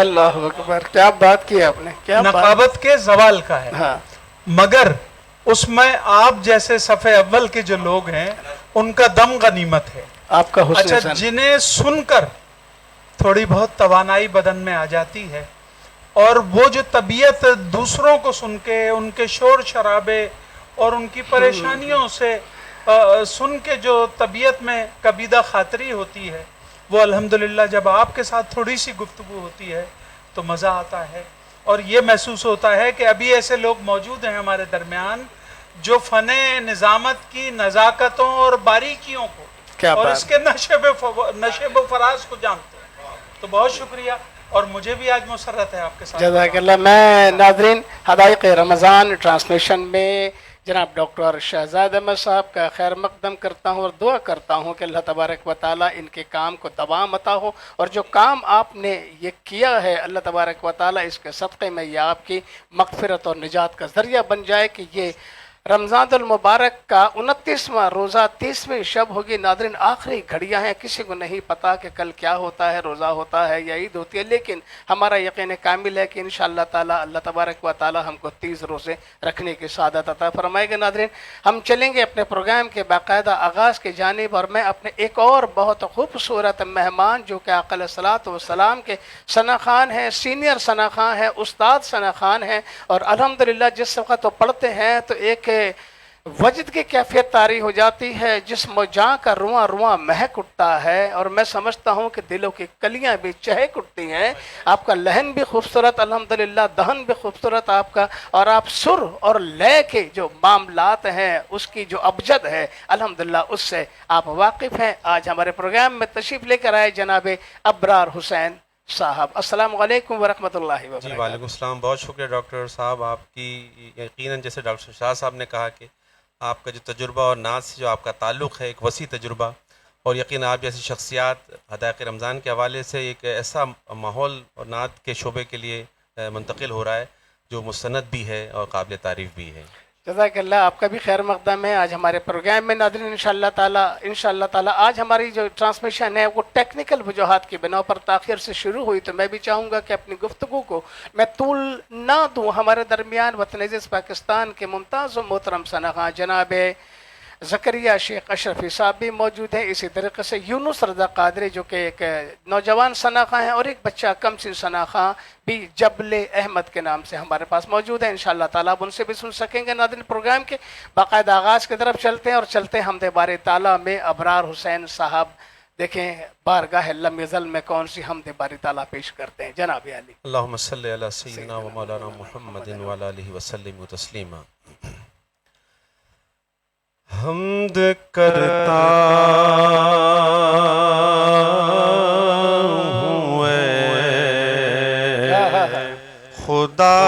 اللہ اکبر، کیا بات کی آپ نے، کیا بات. نقابت کے زوال کا ہے، ہاں مگر اس میں آپ جیسے صفحے اول کے جو لوگ ہیں ان کا دم غنیمت ہے. آپ کا حسن اچھا، سن. جنہیں سن کر تھوڑی بہت توانائی بدن میں آ جاتی ہے، اور وہ جو طبیعت دوسروں کو سن کے ان کے شور شرابے اور ان کی پریشانیوں سے سن کے جو طبیعت میں کبیدہ خاطری ہوتی ہے، وہ الحمدللہ جب آپ کے ساتھ تھوڑی سی گفتگو ہوتی ہے تو مزہ آتا ہے. اور یہ محسوس ہوتا ہے کہ ابھی ایسے لوگ موجود ہیں ہمارے درمیان جو فن نظامت کی نزاکتوں اور باریکیوں کو کیا اور بات. اس کے نشیب و فراز کو جانتے ہیں. تو بہت شکریہ، اور مجھے بھی آج مسرت ہے آپ کے ساتھ. جزاک اللہ. میں ناظرین حدائق رمضان ٹرانسمیشن میں جناب ڈاکٹر شہزاد احمد صاحب کا خیر مقدم کرتا ہوں اور دعا کرتا ہوں کہ اللہ تبارک و تعالیٰ ان کے کام کو دوام عطا ہو، اور جو کام آپ نے یہ کیا ہے اللہ تبارک و تعالیٰ اس کے صدقے میں یہ آپ کی مغفرت اور نجات کا ذریعہ بن جائے کہ یہ رمضان المبارک کا 29واں روزہ 30ویں شب ہوگی. ناظرین آخری گھڑیاں ہیں، کسی کو نہیں پتا کہ کل کیا ہوتا ہے، روزہ ہوتا ہے یا عید ہوتی ہے، لیکن ہمارا یقین کامل ہے کہ انشاءاللہ تعالی اللہ تبارک و تعالی ہم کو 30 روزے رکھنے کی سعادت عطا فرمائے گا. ناظرین ہم چلیں گے اپنے پروگرام کے باقاعدہ آغاز کی جانب، اور میں اپنے ایک اور بہت خوبصورت مہمان جو کہ آقا علیہ الصلوۃ والسلام کے ثنا خان ہیں، سینئر ثنا خان ہیں، استاد ثنا خان ہیں، اور الحمدللہ جس وقت وہ پڑھتے ہیں تو ایک وجد کی کیفیت طاری ہو جاتی ہے، جسم و جاں کا رواں رواں مہک اٹھتا ہے، اور میں سمجھتا ہوں کہ دلوں کی کلیاں بھی چہک اٹھتی ہیں. آپ کا لہن بھی خوبصورت الحمدللہ، دہن بھی خوبصورت آپ کا، اور آپ سر اور لے کے جو معاملات ہیں اس کی جو ابجد ہے الحمدللہ اس سے آپ واقف ہیں. آج ہمارے پروگرام میں تشریف لے کر آئے جناب ابرار حسین صاحب. السلام علیکم ورحمۃ اللہ وبرکاتہ. جی وعلیکم السلام. بہت شکریہ ڈاکٹر صاحب آپ کی. یقیناً جیسے ڈاکٹر شاہ صاحب نے کہا کہ آپ کا جو تجربہ اور نعت سے جو آپ کا تعلق ہے ایک وسیع تجربہ، اور یقیناً آپ جیسی شخصیات حدائق رمضان کے حوالے سے ایک ایسا ماحول اور نعت کے شعبے کے لیے منتقل ہو رہا ہے جو مستند بھی ہے اور قابل تعریف بھی ہے. جزاک اللہ. آپ کا بھی خیر مقدم ہے آج ہمارے پروگرام میں. ناظرین انشاءاللہ تعالی آج ہماری جو ٹرانسمیشن ہے وہ ٹیکنیکل وجوہات کی بنا پر تاخیر سے شروع ہوئی، تو میں بھی چاہوں گا کہ اپنی گفتگو کو میں طول نہ دوں. ہمارے درمیان وطن عزیز پاکستان کے ممتاز و محترم ثنا خان جناب زکریہ شیخ اشرفی صاحب بھی موجود ہیں. اسی طریقے سے یونس رضا قادری جو کہ ایک نوجوان ثنا خان ہیں، اور ایک بچہ کم سی ثنا خان بھی جبل احمد کے نام سے ہمارے پاس موجود ہیں. انشاءاللہ تعالیٰ اب ان سے بھی سن سکیں گے. ناظرین پروگرام کے باقاعدہ آغاز کی طرف چلتے ہیں، اور چلتے ہیں حمد باری تعالیٰ میں. ابرار حسین صاحب دیکھیں بارگاہ لم یزل میں کون سی حمد باری تعالیٰ پیش کرتے ہیں. جناب علی. اللہم صلی علی سیدنا و مولانا محمد وعلی آلہ وسلم تسلیما. حمد کرتا ہوں اے خدا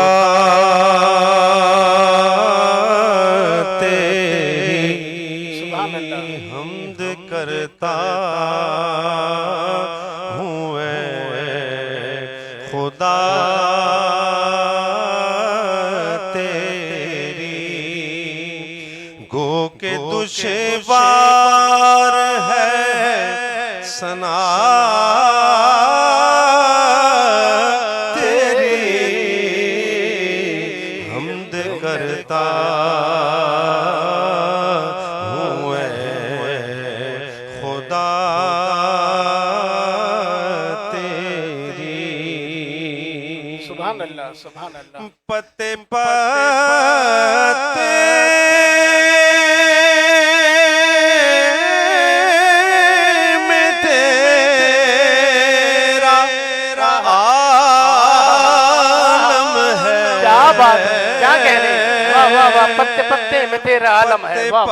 تیری، حمد کرتا ہوں اے خدا دشوار ہے ثنا تیری، حمد کرتا ہوں اے خدا تیری. سبحان اللہ سبحان اللہ. پتے پتے پتے پتے میں تیرا عالم ہے. واہ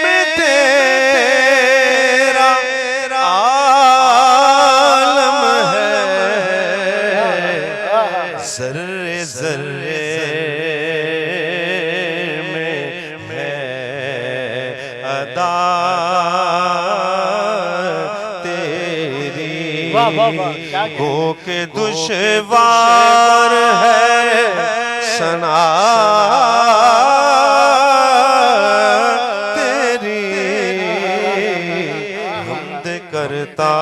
میں تیرا عالم ہے، ذرے ذرے میں ہے ادا تیری. گو کے دشوار ہے ثنا تیری، حمد کرتا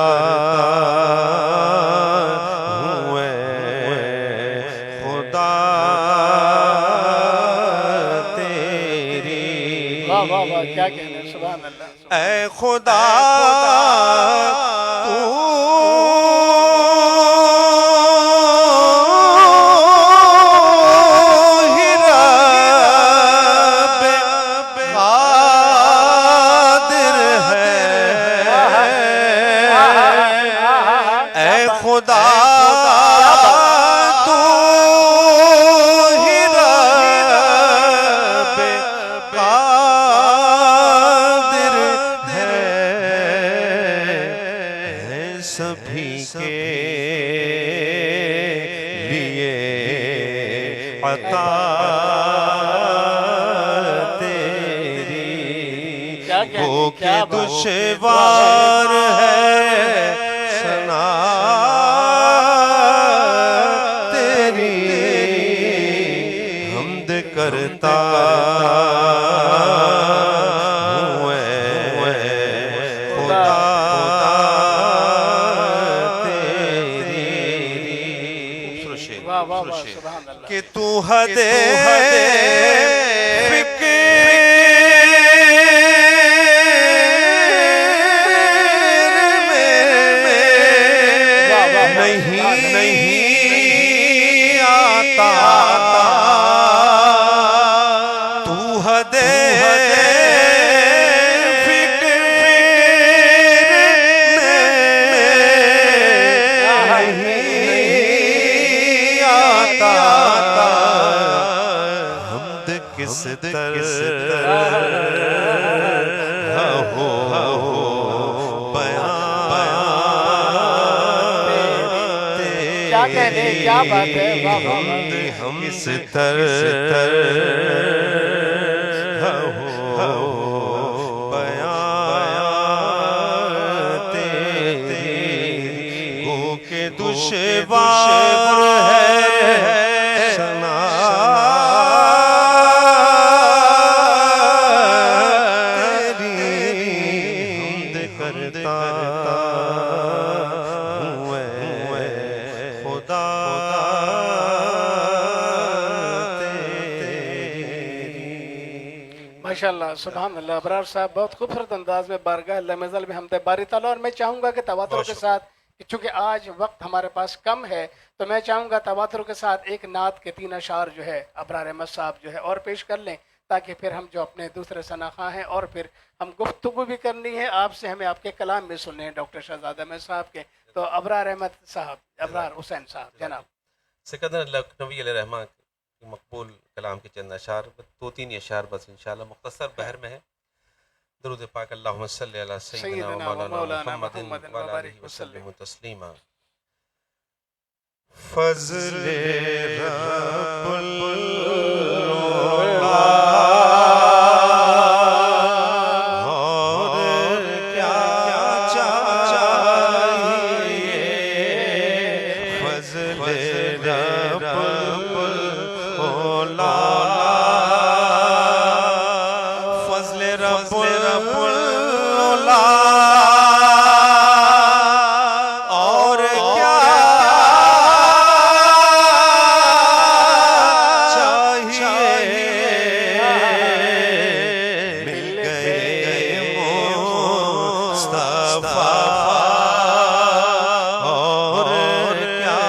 ہوں اے خدا تیری. واہ واہ واہ، کیا کہنے، سبحان اللہ. اے خدا تو ہی رب قادر ہے. اے خدا تو ہی رب قادر ہے. سبھی کے لیے عطا تیری. وہ کہ دشوار ہے سنا تیری. حمد کرتا ہوں اے خدا تیری. واہ واہ واہ، سبحان اللہ. کہ تو حد فکر میں نہیں آتا. تو حد فکر میں نہیں آتا. حمد کس طرح ہو کیا کہنے، کیا بات ہے. واہ واہ واہ. ہم کس طرح ہو بیان تیری. ہو کہ دشوار ہے سنا تیری. حمد کرتا ہوں اے خدا ماشاءاللہ، سبحان اللہ. ابرار صاحب بہت خوبصورت انداز میں بارگاہ اللہ مزل میں حمد باری تعالیٰ. اور میں چاہوں گا کہ تواتر کے ساتھ، چونکہ آج وقت ہمارے پاس کم ہے، تو میں چاہوں گا تواتر کے ساتھ ایک نعت کے 3 اشعار جو ہے ابرار احمد صاحب جو ہے اور پیش کر لیں، تاکہ پھر ہم جو اپنے دوسرے ثناخواں ہیں اور پھر ہم گفتگو بھی کرنی ہے آپ سے، ہمیں آپ کے کلام بھی سننے ہیں ڈاکٹر شہزاد احمد صاحب کے. تو ابرار احمد صاحب، ابرار حسین صاحب جناب. سکندر لکھنوی علیہ رحمٰن کی مقبول کلام کے چند اشعار، 2-3 اشعار بس انشاءاللہ مختصر بہر میں ہے. درود پاک اللہم صلی علی سیدنا و مولانا محمد و علیہ وسلم تسلیما. فضل رب اور کیا چاہیے. فضل رب فضل رب اور کیا چاہیے. مل گئے مصطفیٰ اور کیا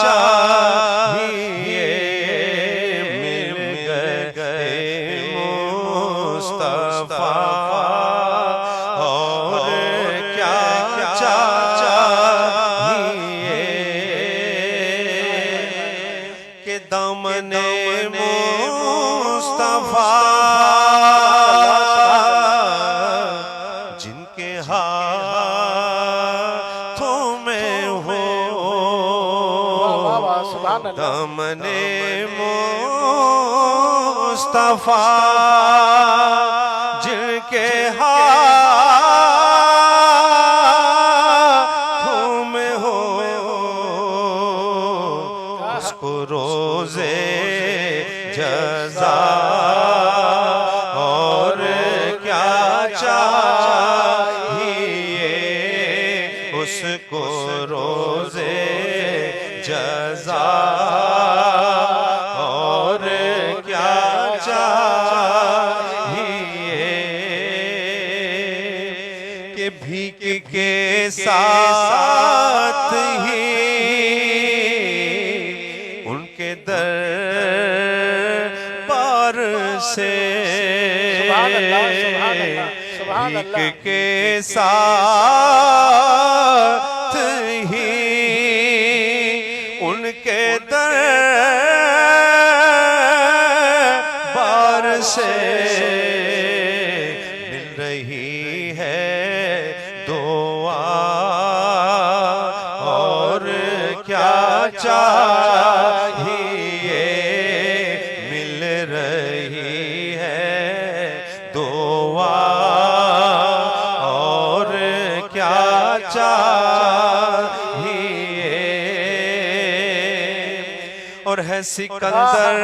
چاہیے. مل گئے مصطفیٰ اور کیا چاہیے. کہ دامن مصطفیٰ جن کے ہاتھوں میں ہو. سبحان اللہ. دامن مصطفیٰ جن کے ہاتھوں میں ہو. اس کو روزے جزا اور کیا چاہیے. کہ بھیک کے ساتھ ہی ان کے دربار سے سبحان اللہ، سبحان اللہ، سبحان اللہ۔ بھیک کے ساتھ ہی ان کے دربار سے مل رہی ہے دعا، اور کیا چاہیے، مل رہی ہے دعا، اور کیا چاہیے، اور ہے سکندر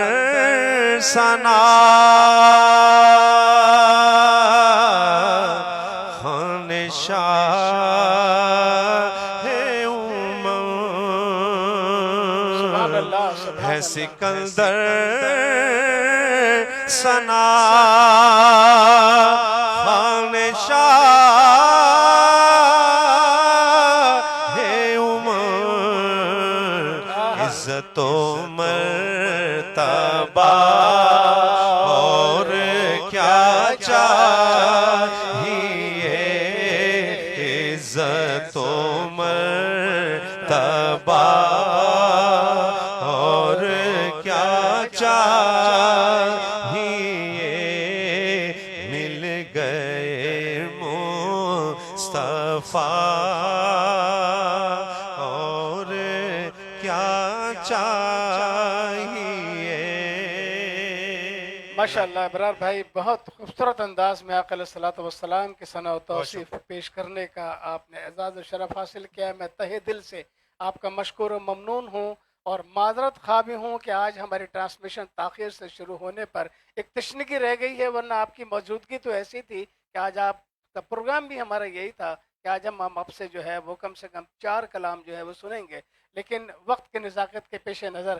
ثنا خان شاہ سبحان امم، اللہ، سبحان ہے اللہ۔ سکندر ثنا خان شاہ امم، عزت و مرتبہ، اور کیا چاہیے، عزت و مرتبہ، اور کیا چاہیے، مل گئے مصطفیٰ، اور کیا چاہیے۔ ماشاءاللہ ابرار بھائی، بہت خوبصورت انداز میں آقا علیہ الصلوۃ والسلام کی ثنا و توصیف پیش کرنے کا آپ نے اعزاز و شرف حاصل کیا ہے۔ میں تہہ دل سے آپ کا مشکور و ممنون ہوں، اور معذرت خواہ بھی ہوں کہ آج ہماری ٹرانسمیشن تاخیر سے شروع ہونے پر ایک تشنگی رہ گئی ہے، ورنہ آپ کی موجودگی تو ایسی تھی کہ آج آپ کا پروگرام بھی ہمارا یہی تھا کہ آج ہم آپ سے جو ہے وہ کم سے کم 4 کلام جو ہے وہ سنیں گے، لیکن وقت کے نزاکت کے پیش نظر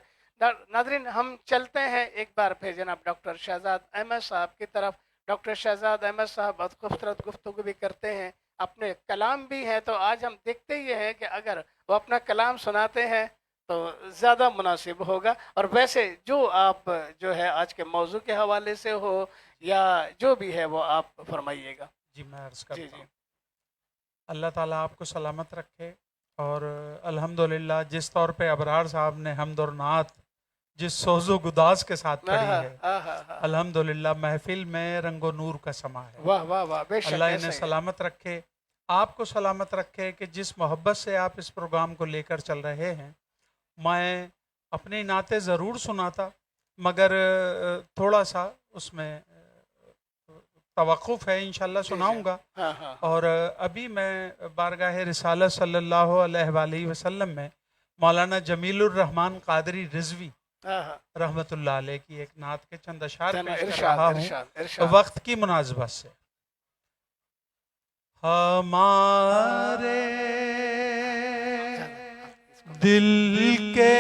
ناظرین ہم چلتے ہیں ایک بار پھر جناب ڈاکٹر شہزاد احمد صاحب کی طرف۔ ڈاکٹر شہزاد احمد صاحب بہت خوبصورت گفتگو بھی کرتے ہیں، اپنے کلام بھی ہیں، تو آج ہم دیکھتے ہی ہیں کہ اگر وہ اپنا کلام سناتے ہیں تو زیادہ مناسب ہوگا، اور ویسے جو آپ جو ہے آج کے موضوع کے حوالے سے ہو یا جو بھی ہے وہ آپ فرمائیے گا۔ جی میں عرض جی کرتا جی ہوں، اللہ تعالیٰ آپ کو سلامت رکھے، اور الحمدللہ جس طور پہ ابرار صاحب نے حمد اور نعت جس سوز و گداز کے ساتھ پڑھی ہے، الحمدللہ محفل میں رنگ و نور کا سما ہے۔ واہ واہ واہ، بے شک اللہ ایسا انہیں ہی ہے۔ سلامت رکھے، آپ کو سلامت رکھے کہ جس محبت سے آپ اس پروگرام کو لے کر چل رہے ہیں۔ میں اپنی نعتیں ضرور سناتا، مگر تھوڑا سا اس میں توقف ہے، انشاءاللہ سناؤں گا۔ ہاں ہاں اور ابھی میں بارگاہ رسالت صلی اللہ علیہ وآلہ وسلم میں مولانا جمیل الرحمن قادری رضوی ہاں ہاں، رحمت اللہ علیہ کی ایک نعت کے چند اشعار پیش کر ارشاد رہا ہوں ارشاد ارشاد۔ وقت کی مناسبت سے۔ ہمارے دل کے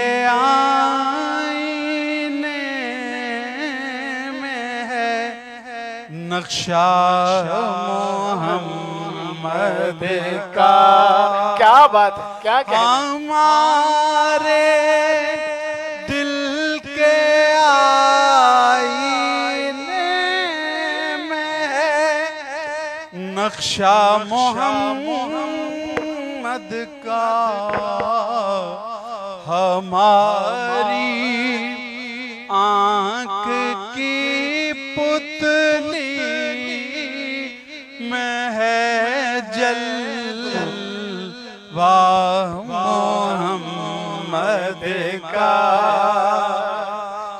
آئینے میں ہے نقشہ محمد کا، کیا بات ہے، کیا کہنا ہے۔ ہمارے دل کے آئینے میں ہے نقشہ محمد کا، ہماری آنکھ کی پتلی میں ہے جلوہ محمد کا،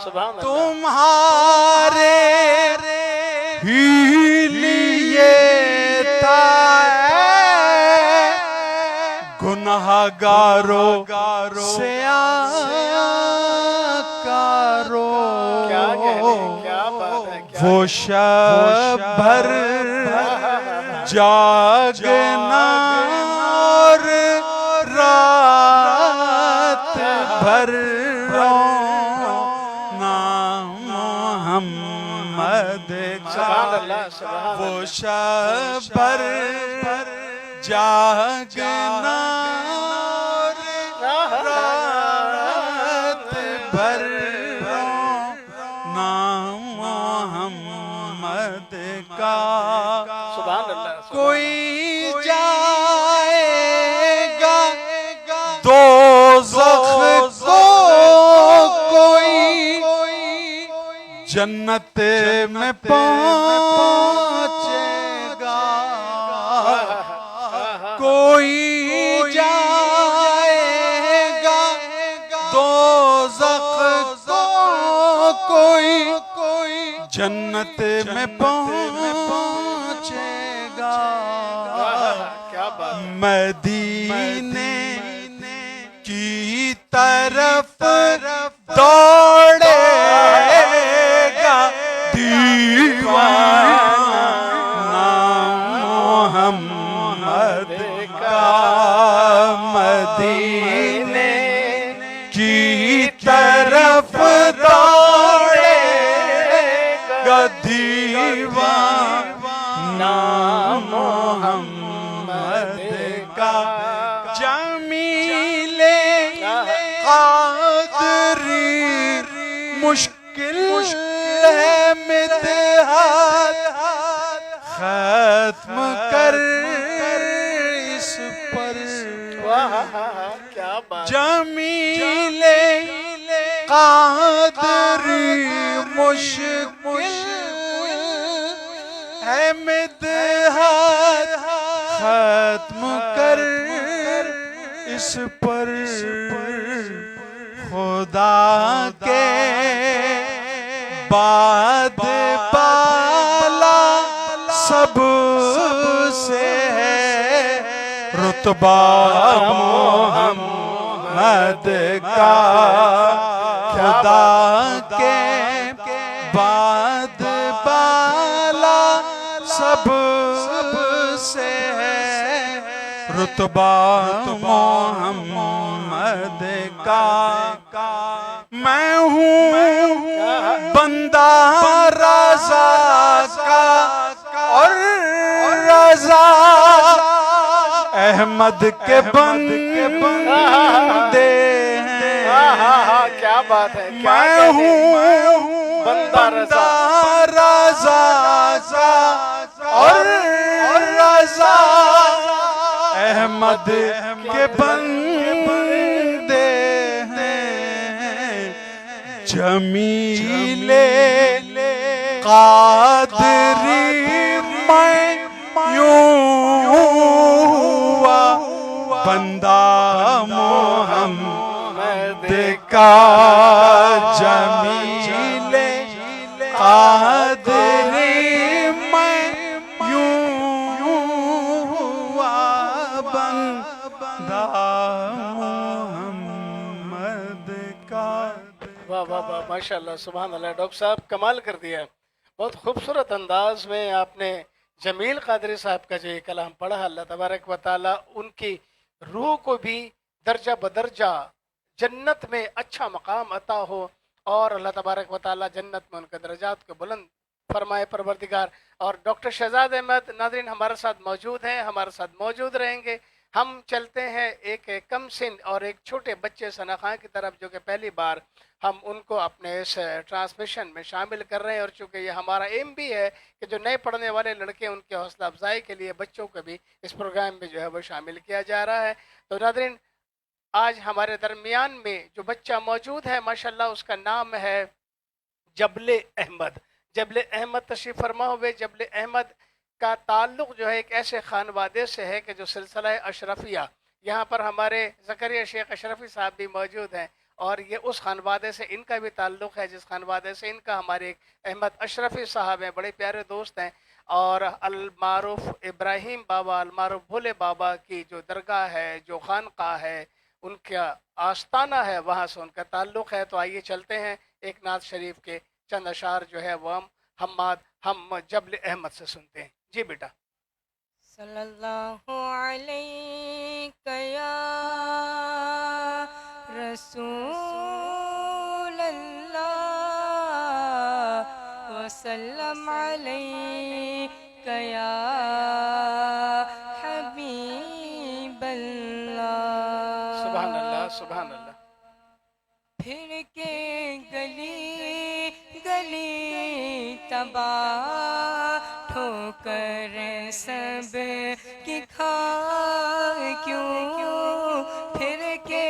سبحان اللہ۔ تمہارے ہی لیے گناہگاروں سے آکارو، کیا کہنے، کیا بات ہے، کیا وہ شب بھر جاگنا اور رات بھر رونا محمد سبحان کا، اللہ، سبحان وہ اللہ۔ شب بھر جاگنا رات بھر نام محمد کا سبحان اللہ کوئی جائے گا دوزخ کو کوئی جنت میں پہنچے گا کوئی جائے گا دوزخ کو کوئی جنت میں پہنچے گا کیا بات مدینے کی طرف دوڑے گا دیوانہ محمد کا مدینے کی طرف دوڑے گا دیوانہ محمد کا جمیل قادری مشکل ہے مدحت ختم کر اس پر کیا بات جمیل قادری مشکل ہے مدحت ختم کر اس پر خدا کے بعد بالا سب سے ہے رتبہ محمد کا خدا کے بعد بالا سب سے ہے رتبہ محمد کا میں ہوں بندہ رضا کا اور رضا احمد کے بندے ہیں کیا بات ہے میں ہوں بندہ رضا کا اور رضا احمد کے بندے ہیں جمیل قادری میں یوں ہوا بندہ محمد کا جمیل قادری میں یوں ہوا بندہ محمد کا واہ واہ واہ ماشاء اللہ سبحان اللہ ڈاکٹر صاحب کمال کر دیا بہت خوبصورت انداز میں آپ نے جمیل قادری صاحب کا جو یہ کلام پڑھا اللہ تبارک و تعالیٰ ان کی روح کو بھی درجہ بدرجہ جنت میں اچھا مقام عطا ہو اور اللہ تبارک و تعالیٰ جنت میں ان کے درجات کو بلند فرمائے پروردگار اور ڈاکٹر شہزاد احمد ناظرین ہمارے ساتھ موجود ہیں ہمارے ساتھ موجود رہیں گے ہم چلتے ہیں ایک کم سن اور ایک چھوٹے بچے ثنا خان کی طرف جو کہ پہلی بار ہم ان کو اپنے اس ٹرانسمیشن میں شامل کر رہے ہیں اور چونکہ یہ ہمارا ایم بھی ہے کہ جو نئے پڑھنے والے لڑکے ان کے حوصلہ افزائی کے لیے بچوں کو بھی اس پروگرام میں جو ہے وہ شامل کیا جا رہا ہے تو ناظرین آج ہمارے درمیان میں جو بچہ موجود ہے ماشاءاللہ اس کا نام ہے جبل احمد جبل احمد تشریف فرما ہوئے جبل احمد کا تعلق جو ہے ایک ایسے خانوادے سے ہے کہ جو سلسلہ اشرفیہ یہاں پر ہمارے زکریا شیخ اشرفی صاحب بھی موجود ہیں اور یہ اس خانوادے سے ان کا بھی تعلق ہے جس خانوادے سے ان کا ہمارے ایک احمد اشرفی صاحب ہیں بڑے پیارے دوست ہیں اور المعروف ابراہیم بابا المعروف بھولے بابا کی جو درگاہ ہے جو خانقاہ ہے ان کا آستانہ ہے وہاں سے ان کا تعلق ہے تو آئیے چلتے ہیں ایک نعت شریف کے چند اشعار جو ہے وہ ہم جبل احمد سے سنتے ہیں جی بیٹا صلی اللہ علیہ یا رسول اللہ وسلم علیہ یا حبیب اللہ سبحان اللہ سبحان اللہ. پھر کے گلی گلی تباہ ٹھوکر سب کی کھائے کیوں پھر کے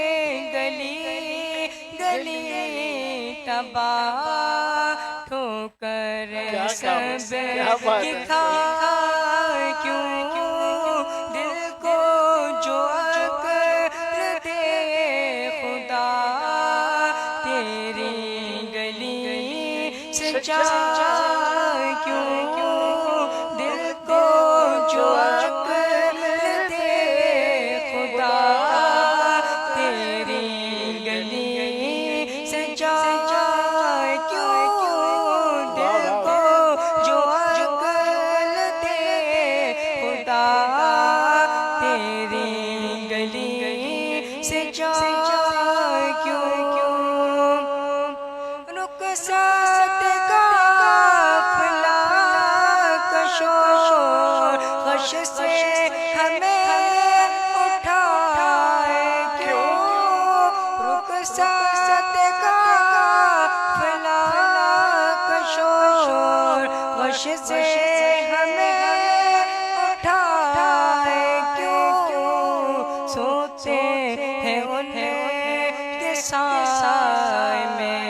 گلی گلی تباہ ٹھوکر سب کی کھائے کیوں دل کو جو عقل دے خدا تیری گلی سے جائے کیوں دل کو جو عقل دے خدا تیری گلی سے جائے کیوں دل کو جو عقل دے خدا تیری گلی سے جائے کیوں رخصت قافلہ کشور غش سے ہمیں اٹھائے کیوں رخصت قافلہ کشور غش سے ہمیں اٹھائے کیوں سوتے ہیں ان کے سائے میں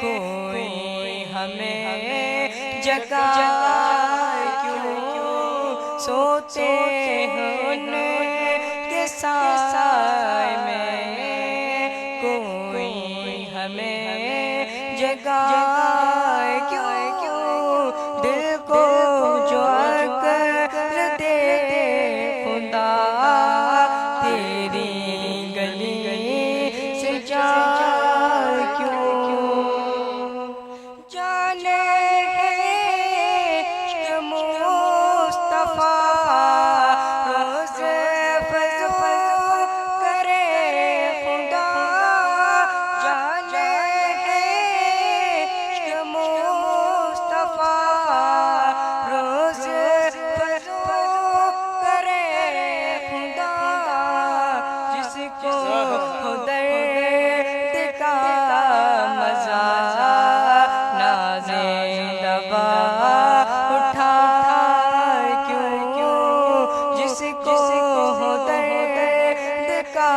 کوئی ہمیں جگائے کیوں سوتے ہیں ان کے سائے میں کوئی ہمیں جگائے کیوں دل کو جو عقل دے خدا تیری گلی سے جائے کیوں جانے کہ مصطفیٰ روز فضو کرے خدا جانے کہ مصطفیٰ روز فضو کرے خدا جس کو درد کا مزہ نازیں دوا اٹھا کیوں جس کو درد کا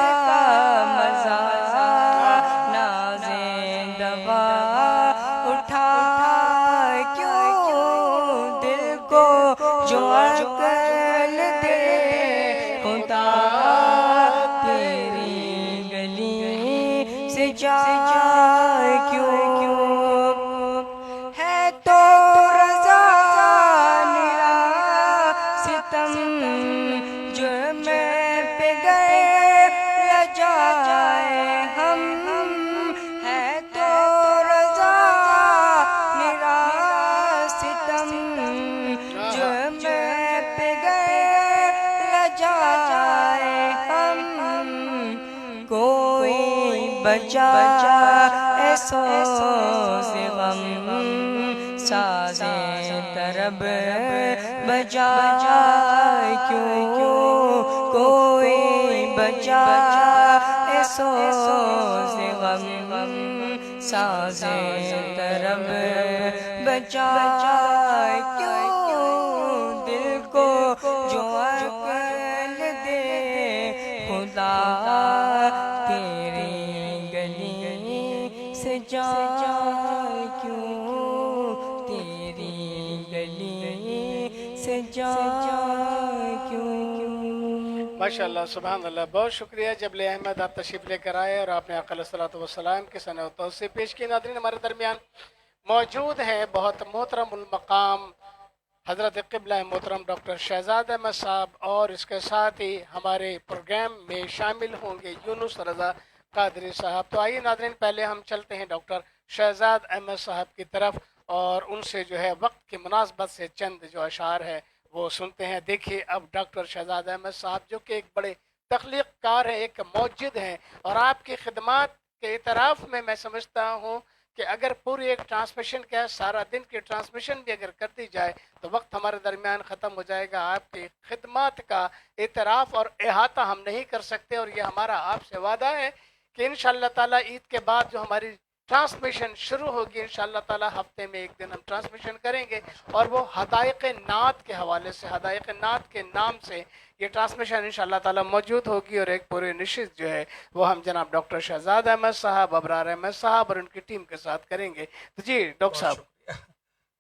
مزہ نازیں دوا اٹھا کیوں دل کو جو عقل دے خدا تیری گلی سے جائے کیوں ہے تو رضا میرا ستم جرم پہ گئے لجائے ہم ہے تو رضا میرا ستم جرم پہ گئے لجائے ہم کوئی بچا سوز غم سازیں طرب بجائے کیوں کوئی بچا سوز غم سازیں طرب بجائے کیوں دل کو جو عقل دے خدا تیری گلی سے جائے کیوں تیری گلی سے جائے کیوں ماشاءاللہ سبحان اللہ. بہت شکریہ جبل احمد آپ تشریف لے کر آئے اور آپ نے آقا علیہ السلام کے ثنا و توصیف پیش کی. ناظرین ہمارے درمیان موجود ہیں بہت محترم المقام حضرت قبلہ محترم ڈاکٹر شہزاد احمد صاحب اور اس کے ساتھ ہی ہمارے پروگرام میں شامل ہوں گے یونس رضا قادری صاحب. تو آئیے ناظرین پہلے ہم چلتے ہیں ڈاکٹر شہزاد احمد صاحب کی طرف اور ان سے جو ہے وقت کی مناسبت سے چند جو اشعار ہے وہ سنتے ہیں. دیکھیے اب ڈاکٹر شہزاد احمد صاحب جو کہ ایک بڑے تخلیق کار ہیں، ایک موجد ہیں، اور آپ کی خدمات کے اعتراف میں سمجھتا ہوں کہ اگر پوری ایک ٹرانسمیشن کیا ہے سارا دن کی ٹرانسمیشن بھی اگر کر دی جائے تو وقت ہمارے درمیان ختم ہو جائے گا. آپ کی خدمات کا اعتراف اور احاطہ ہم نہیں کر سکتے، اور یہ ہمارا آپ سے وعدہ ہے کہ انشاءاللہ تعالیٰ عید کے بعد جو ہماری ٹرانسمیشن شروع ہوگی انشاءاللہ تعالیٰ ہفتے میں ایک دن ہم ٹرانسمیشن کریں گے، اور وہ حدائق نعت کے حوالے سے، حدائق نعت کے نام سے یہ ٹرانسمیشن انشاءاللہ تعالیٰ موجود ہوگی، اور ایک پورے نشست جو ہے وہ ہم جناب ڈاکٹر شہزاد احمد صاحب، ابرار احمد صاحب اور ان کی ٹیم کے ساتھ کریں گے. تو جی ڈاکٹر صاحب.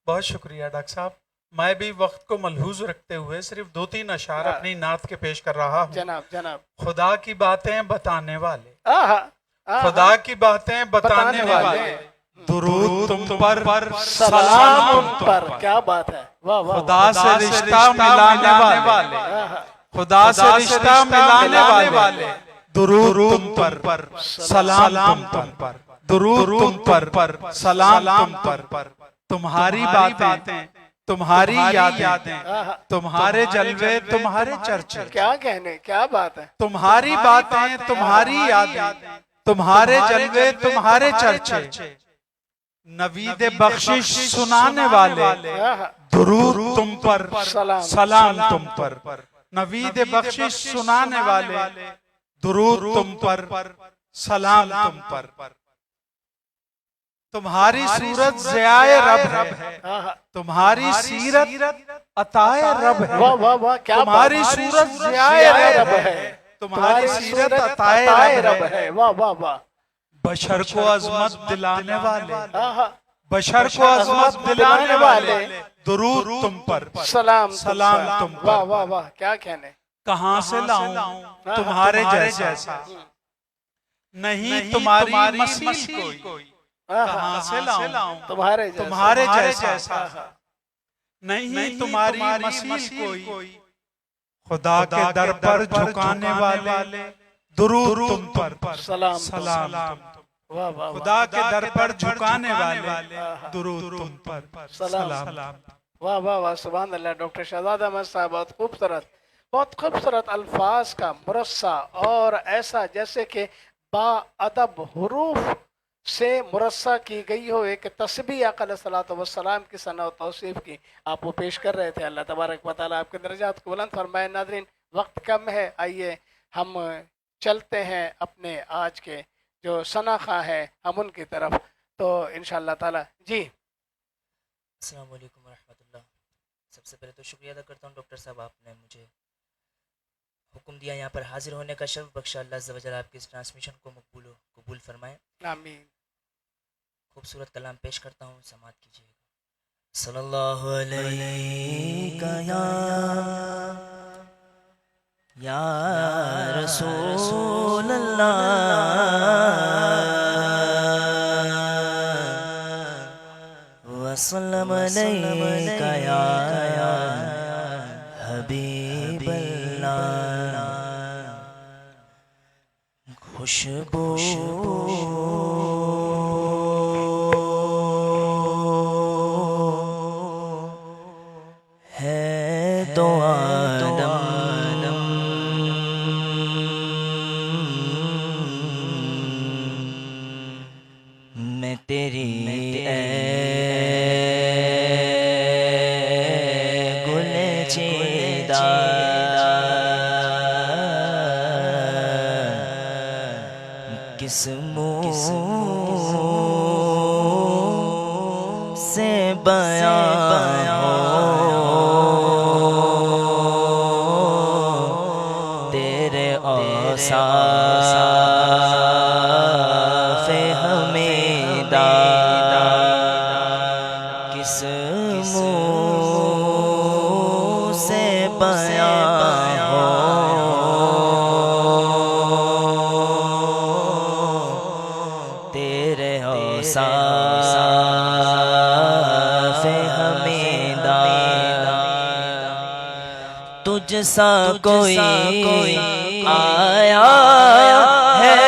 بہت شکریہ ڈاکٹر صاحب. میں بھی وقت کو ملحوظ رکھتے ہوئے صرف 2-3 اشعار اپنی نعت کے پیش کر رہا ہوں. جناب خدا کی باتیں بتانے والے، آہا خدا کی باتیں بتانے والے، درود تم پر، سلام تم پر. کیا بات ہے، واہ واہ. خدا سے رشتہ ملانے والے، خدا سے رشتہ ملانے والے، درود تم پر، سلام تم پر، درود تم پر، سلام تم پر. تمہاری باتیں، تمہاری یادیں، تمہارے جلوے، تمہارے چرچے. کیا کہنے، کیا بات ہے. تمہاری باتیں، تمہاری یادیں، تمہارے جلوے، تمہارے چرچے. نوید بخشش سنانے والے، درود تم پر، سلام تم پر. نوید بخشش سنانے والے، درود تم پر، سلام تم پر. تمہاری صورت ضیاء رب ہے، تمہاری سیرت عطائے رب ہے. واہ واہ واہ. کیا تمہاری صورت ضیاء رب ہے، تمہاری سیرت عطائے رب ہے. واہ واہ واہ. بشر کو عظمت دلانے والے، بشر کو عظمت دلانے والے، درود تم پر، سلام تم پر. واہ واہ واہ. کیا کہنے. کہاں سے لاؤں تمہارے جیسا، نہیں تمہاری مثیل کوئی. کہاں سے لاؤں تمہارے جیسا، نہیں تمہاری مثیل کوئی. خدا کے در پر جھکانے والے، درود تم پر، سلام سلام. واہ واہ. خدا کے در پر جھکانے والے، درود تم پر، سلام. واہ واہ واہ. سبحان اللہ. ڈاکٹر شہزاد احمد صاحب بہت خوبصورت الفاظ کا مرصع، اور ایسا جیسے کہ با ادب حروف سے مرصع کی گئی ہو ایک تسبیح آقا علیہ الصلوۃ والسلام کی ثنا و توصیف کی آپ وہ پیش کر رہے تھے. اللہ تبارک و تعالیٰ آپ کے درجات کو بلند فرمائے. ناظرین وقت کم ہے، آئیے ہم چلتے ہیں اپنے آج کے جو ثنا خواں ہیں ہم ان کی طرف. تو انشاءاللہ تعالیٰ جی. السلام علیکم ورحمۃ اللہ. سب سے پہلے تو شکریہ ادا کرتا ہوں ڈاکٹر صاحب، آپ نے مجھے حکم دیا یہاں پر حاضر ہونے کا، شرف بخشا. اللہ عز و جل آپ کی اس ٹرانسمیشن کو قبول فرمائے. آمین. خوبصورت کلام پیش کرتا ہوں، سماعت کیجیے گا. صلی اللہ علیہ یا رسول اللہ وسلم علیک یا حبیب اللہ. خوشبو ہے تو عالم، میں تیری اے گل چیدہ کس منہ سے بیان ہو، تیرے اوصاف حمیدہ کس منہ سے بیان ہو، تیرے اوصاف حمیدہ. تجھ سا کوئی آیا ہے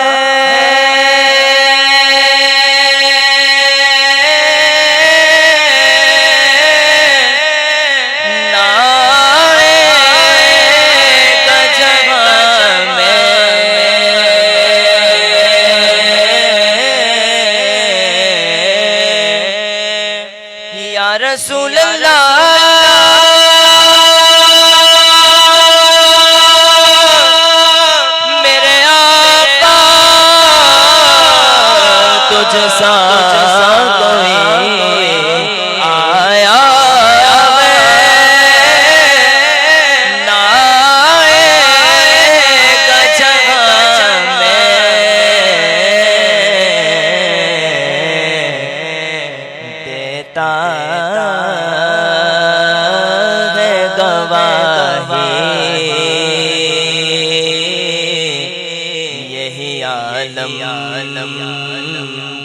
عالم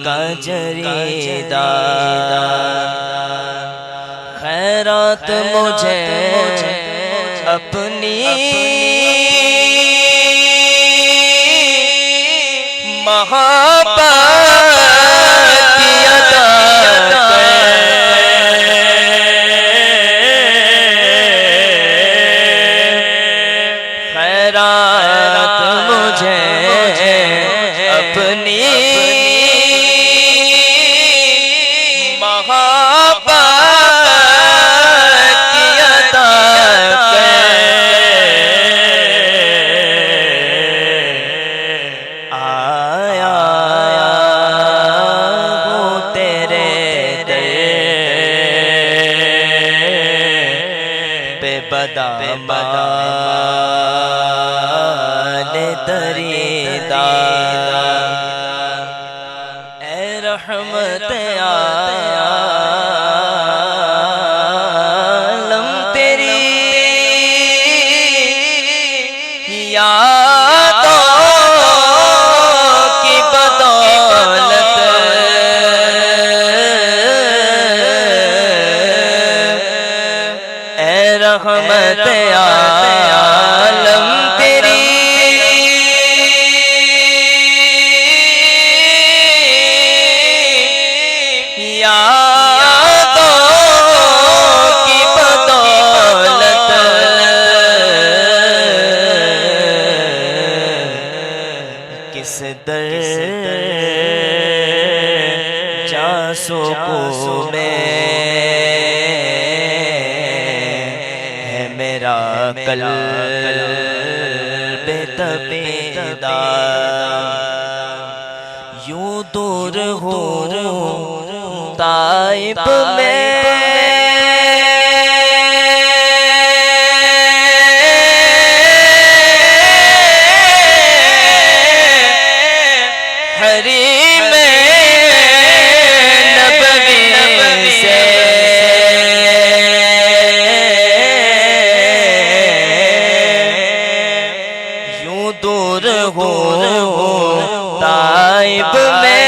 کا جریدہ خیرات مجھے اپنی محبت کی عطا خیرات مجھے اپنی محبت کی عطا آیا ہوں تیرے در پہ بدامان دریدہ اے رحمت عالم تیری یادوں کی بدولت اے رحمت عالم تیری یادوں کی بدولت کس در جا سکوں میں ہے میرا قلب تپیدہ یوں دور ہو طائب میں حریم نبوی سے یوں دور ہو طائب میں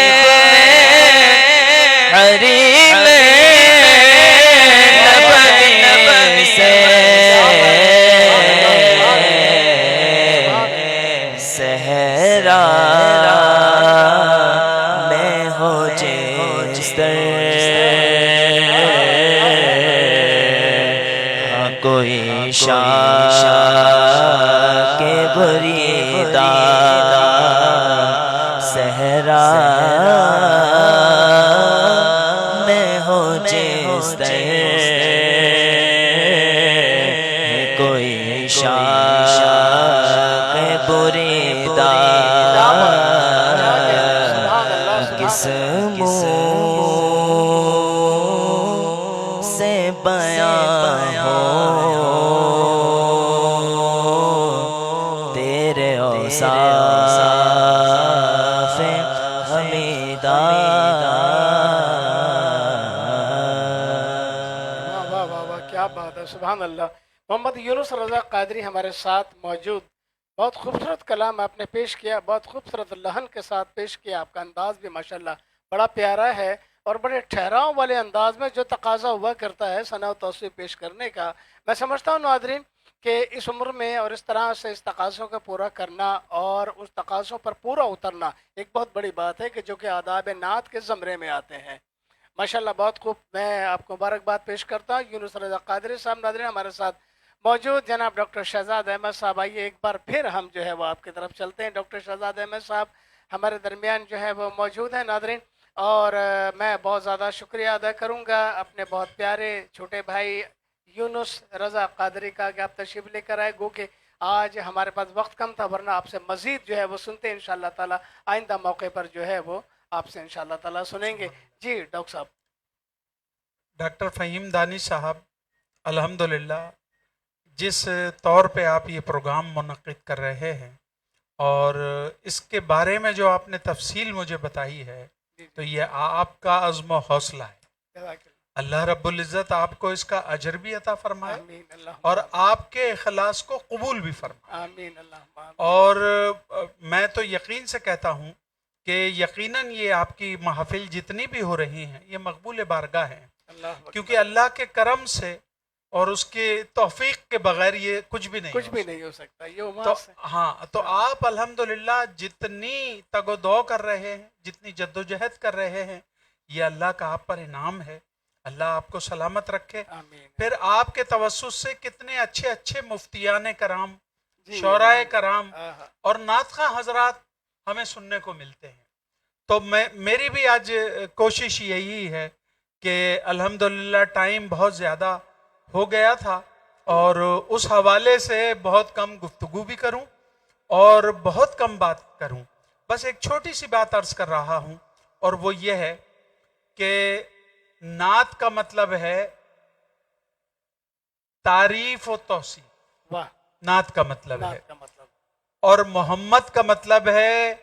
حریم نبوی سے صحرا میں ہو جس ہاں کوئی شاہ کے بریدہ صحرا میں ہو جس کوئی شاہ کے بریدہ کس منہ سے بیان ہو تیرے اوصاف حمیدہ واہ واہ واہ کیا بات ہے، سبحان اللہ۔ محمد یونس رضا قادری ہمارے ساتھ موجود، بہت خوبصورت کلام آپ نے پیش کیا، بہت خوبصورت لحن کے ساتھ پیش کیا، آپ کا انداز بھی ماشاءاللہ بڑا پیارا ہے اور بڑے ٹھہراؤ والے انداز میں جو تقاضا ہوا کرتا ہے ثنا و توصیف پیش کرنے کا۔ میں سمجھتا ہوں ناظرین کہ اس عمر میں اور اس طرح سے اس تقاضوں کو پورا کرنا اور اس تقاضوں پر پورا اترنا ایک بہت بڑی بات ہے کہ جو کہ آداب نعت کے زمرے میں آتے ہیں۔ ماشاءاللہ بہت خوب، میں آپ کو مبارکباد پیش کرتا ہوں۔ یونس رضا قادری صاحب ناظرین ہمارے ساتھ موجود، جناب ڈاکٹر شہزاد احمد صاحب، آئیے ایک بار پھر ہم جو ہے وہ آپ کی طرف چلتے ہیں۔ ڈاکٹر شہزاد احمد صاحب ہمارے درمیان جو ہے وہ موجود ہیں ناظرین، اور میں بہت زیادہ شکریہ ادا کروں گا اپنے بہت پیارے چھوٹے بھائی یونس رضا قادری کا کہ آپ تشریف لے کر آئے، گو کہ آج ہمارے پاس وقت کم تھا، ورنہ آپ سے مزید جو ہے وہ سنتے ہیں انشاءاللہ تعالی، آئندہ موقع پر جو ہے وہ آپ سے انشاءاللہ تعالی سنیں گے۔ جی ڈاکٹر صاحب۔ ڈاکٹر فہیم دانش صاحب، الحمدللہ جس طور پہ آپ یہ پروگرام منعقد کر رہے ہیں اور اس کے بارے میں جو آپ نے تفصیل مجھے بتائی ہے تو یہ آپ کا عزم و حوصلہ ہے۔ اللہ رب العزت آپ کو اس کا اجر بھی عطا فرمائے آمین اللہ، اور آپ کے اخلاص کو قبول بھی فرمائے۔ آمین اللہ، اور میں تو یقین سے کہتا ہوں کہ یقیناً یہ آپ کی محافل جتنی بھی ہو رہی ہیں یہ مقبول بارگاہ ہیں، اللہ اکبر. کیونکہ اللہ کے کرم سے اور اس کے توفیق کے بغیر یہ کچھ بھی نہیں کچھ ہو بھی سکتا. نہیں ہو سکتا، یہ تو اماس ہے. ہاں، تو آپ الحمدللہ جتنی تگ و دو کر رہے ہیں، جتنی جد و جہد کر رہے ہیں، یہ اللہ کا آپ پر انعام ہے. اللہ آپ کو سلامت رکھے. آمین. پھر آپ کے توسط سے کتنے اچھے اچھے مفتیان کرام، جی، شعرائے کرام آہا. اور نعت خواں حضرات ہمیں سننے کو ملتے ہیں. تو میری بھی آج کوشش یہی ہے کہ الحمدللہ ٹائم بہت زیادہ ہو گیا تھا اور اس حوالے سے بہت کم گفتگو بھی کروں اور بہت کم بات کروں. بس ایک چھوٹی سی بات عرض کر رہا ہوں، اور وہ یہ ہے کہ نعت کا مطلب ہے تعریف و توصیف. واہ. نعت کا مطلب ہے. نعت کا مطلب. اور محمد کا مطلب ہے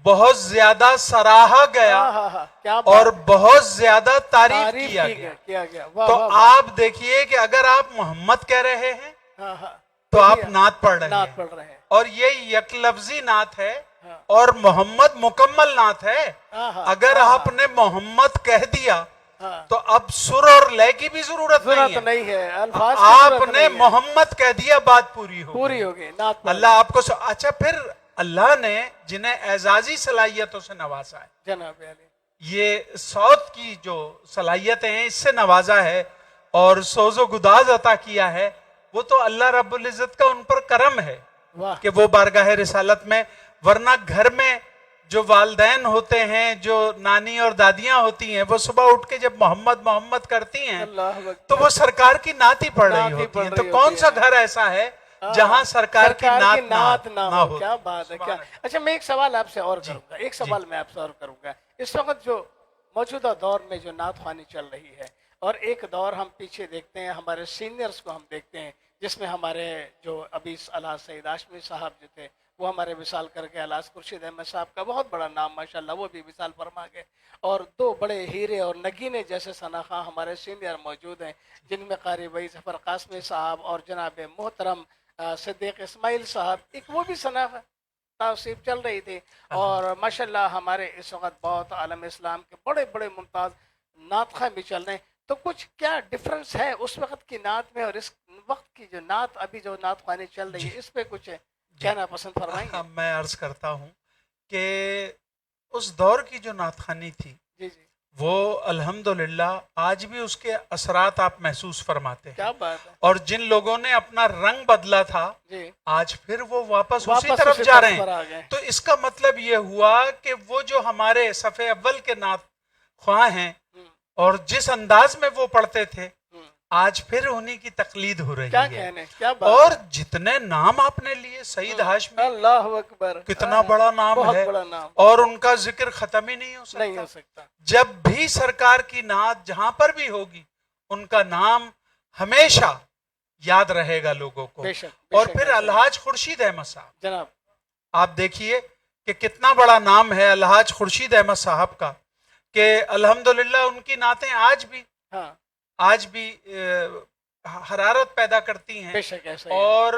بہت زیادہ سراہا گیا آہا. کیا اور بات ہے. بہت زیادہ تعریف تعریف کیا کی گیا. کیا گیا. واہ تو واہ واہ. آپ دیکھیے کہ اگر آپ محمد کہہ رہے ہیں آہا. تو آپ بھی نعت پڑھ رہے نعت ہیں، پڑھ رہے ہیں. اور یہ یک لفظی نعت ہے ہاں. اور محمد مکمل نعت ہے. آہا. اگر آہا. آپ نے محمد کہہ دیا ہاں. تو اب سر اور لے کی بھی ضرورت ضرورت نہیں ہے. نہیں ہے، الفاظ کی آپ ضرورت نے نہیں ہے. محمد کہہ دیا، بات پوری ہو پوری گئی. ہو گئی. نعت پڑھ اللہ آپ کو اچھا، پھر اللہ نے جنہیں اعزازی صلاحیتوں سے نوازا ہے، جناب علی. یہ صوت کی جو صلاحیتیں ہیں اس سے نوازا ہے اور سوز و گداز عطا کیا ہے، وہ تو اللہ رب العزت کا ان پر کرم ہے واہ. کہ وہ بارگاہ رسالت میں. ورنہ گھر میں جو والدین ہوتے ہیں، جو نانی اور دادیاں ہوتی ہیں، وہ صبح اٹھ کے جب محمد محمد کرتی ہیں اللہ اکبر. تو وہ سرکار کی نعت ہی پڑھ رہی نعت ہی ہوتی پڑھ ہیں. تو رہی کون ہوتی سا ہیں. گھر ایسا ہے جہاں سرکار کی نعت نہ نہ ہو. ہو. کیا بات ہے. کیا. اچھا، میں ایک سوال آپ سے اور کروں گا. ایک سوال میں آپ سے اور کروں گا. اس وقت جو موجودہ دور میں جو نعت خوانی چل رہی ہے، اور ایک دور ہم پیچھے دیکھتے ہیں، ہمارے سینئرز کو ہم دیکھتے ہیں، جس میں ہمارے جو ابھی الحاظ سید ہاشمی صاحب جو تھے، وہ ہمارے وصال کر کے الحاظ خورشید احمد صاحب کا بہت بڑا نام ماشاءاللہ، وہ بھی وصال فرما گئے. اور دو بڑے ہیرے اور نگینے جیسے ثناخواں ہمارے سینئر موجود ہیں، جن میں قاری وحی ظفر قاسمی صاحب اور جناب محترم صدیق اسماعیل صاحب. ایک وہ بھی ثناخواں توصیف چل رہی تھی. اور ماشاءاللہ ہمارے اس وقت بہت عالم اسلام کے بڑے بڑے ممتاز نعت خواں بھی چل رہے ہیں. تو کچھ کیا ڈفرنس ہے اس وقت کی نعت میں اور اس وقت کی جو نعت ابھی جو نعت خوانی چل رہی ہے، اس پہ کچھ کہنا پسند فرمائیں گے؟ میں عرض کرتا ہوں کہ اس دور کی جو نعت خوانی تھی جی جی. وہ الحمدللہ آج بھی اس کے اثرات آپ محسوس فرماتے ہیں. کیا بات ہے. اور جن لوگوں نے اپنا رنگ بدلا تھا جی. آج پھر وہ واپس اسی واپس طرف اسی جا رہے پر آ ہیں. گئے. تو اس کا مطلب یہ ہوا کہ وہ جو ہمارے صف اول کے نعت خواں ہیں اور جس انداز میں وہ پڑھتے تھے، آج پھر انہی کی تقلید ہو رہی کیا ہے. کہنے. کیا بات. اور جتنے نام آپ نے لیے، سعید ہاشمی اللہ اکبر. کتنا بڑا نام بہت ہے، بڑا نام. اور ان کا ذکر ختم ہی نہیں ہو نہیں سکتا. ہو سکتا. جب بھی سرکار کی نعت جہاں پر بھی ہوگی، ان کا نام ہمیشہ یاد رہے گا لوگوں کو. بے شک. اور پھر الحاج خورشید احمد صاحب، جناب. آپ دیکھیے کہ کتنا بڑا نام ہے الحاج خورشید احمد صاحب کا، کہ الحمدللہ ان کی نعتیں آج بھی حرارت پیدا کرتی ہیں بے شک ایسا ہی ہے. اور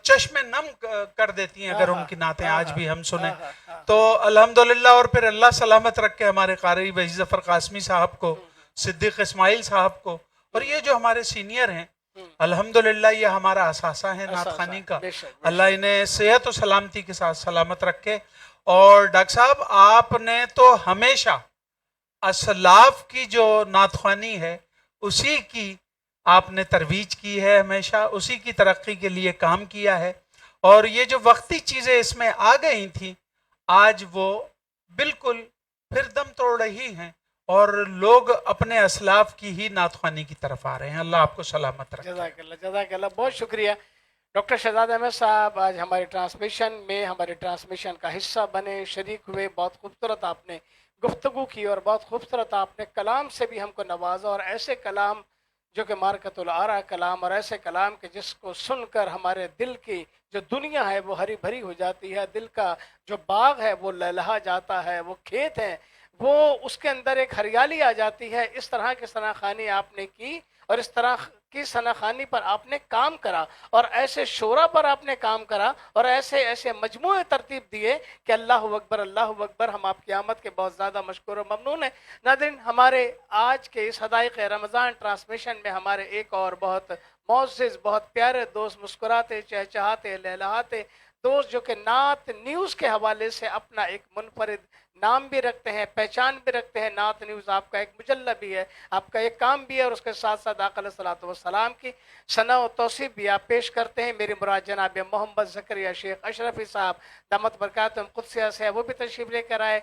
چشم نم کر دیتی ہیں اگر ان کی نعتیں آج بھی ہم سنیں ہاں. تو الحمدللہ. اور پھر اللہ سلامت رکھ کے ہمارے قاری وحی ظفر قاسمی صاحب کو، صدیق اسماعیل صاحب کو، اور یہ جو ہمارے سینئر ہیں الحمدللہ، یہ ہمارا اثاثہ ہے نعت خوانی کا. بے شک. اللہ انہیں صحت و سلامتی کے ساتھ سلامت رکھے. اور ڈاکٹر صاحب، آپ نے تو ہمیشہ اسلاف کی جو نعت خوانی ہے اسی کی آپ نے ترویج کی ہے، ہمیشہ اسی کی ترقی کے لیے کام کیا ہے. اور یہ جو وقتی چیزیں اس میں آ گئی تھیں، آج وہ بالکل پھر دم توڑ رہی ہیں اور لوگ اپنے اسلاف کی ہی نعت خوانی کی طرف آ رہے ہیں. اللہ آپ کو سلامت رکھے. جزاک اللہ. جزاک اللہ. بہت شکریہ ڈاکٹر شہزاد احمد صاحب، آج ہمارے ٹرانسمیشن میں ہمارے ٹرانسمیشن کا حصہ بنے، شریک ہوئے. بہت خوبصورت آپ نے گفتگو کی اور بہت خوبصورت آپ نے کلام سے بھی ہم کو نوازا، اور ایسے کلام جو کہ مارکت الآرا کلام، اور ایسے کلام کے جس کو سن کر ہمارے دل کی جو دنیا ہے وہ ہری بھری ہو جاتی ہے، دل کا جو باغ ہے وہ لہلہا جاتا ہے، وہ کھیت ہے وہ اس کے اندر ایک ہریالی آ جاتی ہے. اس طرح کی ثناخوانی آپ نے کی اور اس طرح کی ثناخوانی پر آپ نے کام کرا اور ایسے شورا پر آپ نے کام کرا اور ایسے ایسے مجموعے ترتیب دیے کہ اللہ اکبر اللہ اکبر. ہم آپ کی آمد کے بہت زیادہ مشکور و ممنون ہیں. ناظرین، ہمارے آج کے اس حدائق رمضان ٹرانسمیشن میں ہمارے ایک اور بہت معزز، بہت پیارے دوست، مسکراتے چہچہاتے لہلہاتے دوست، جو کہ نعت نیوز کے حوالے سے اپنا ایک منفرد نام بھی رکھتے ہیں، پہچان بھی رکھتے ہیں. نعت نیوز آپ کا ایک مجلہ بھی ہے، آپ کا ایک کام بھی ہے، اور اس کے ساتھ ساتھ آقا علیہ الصلوۃ والسلام کی ثنا و توصیف بھی آپ پیش کرتے ہیں. میری مراد جناب محمد زکریا شیخ اشرفی صاحب دامت برکاتہم قدسیہ سے، وہ بھی تشریف لے کر آئے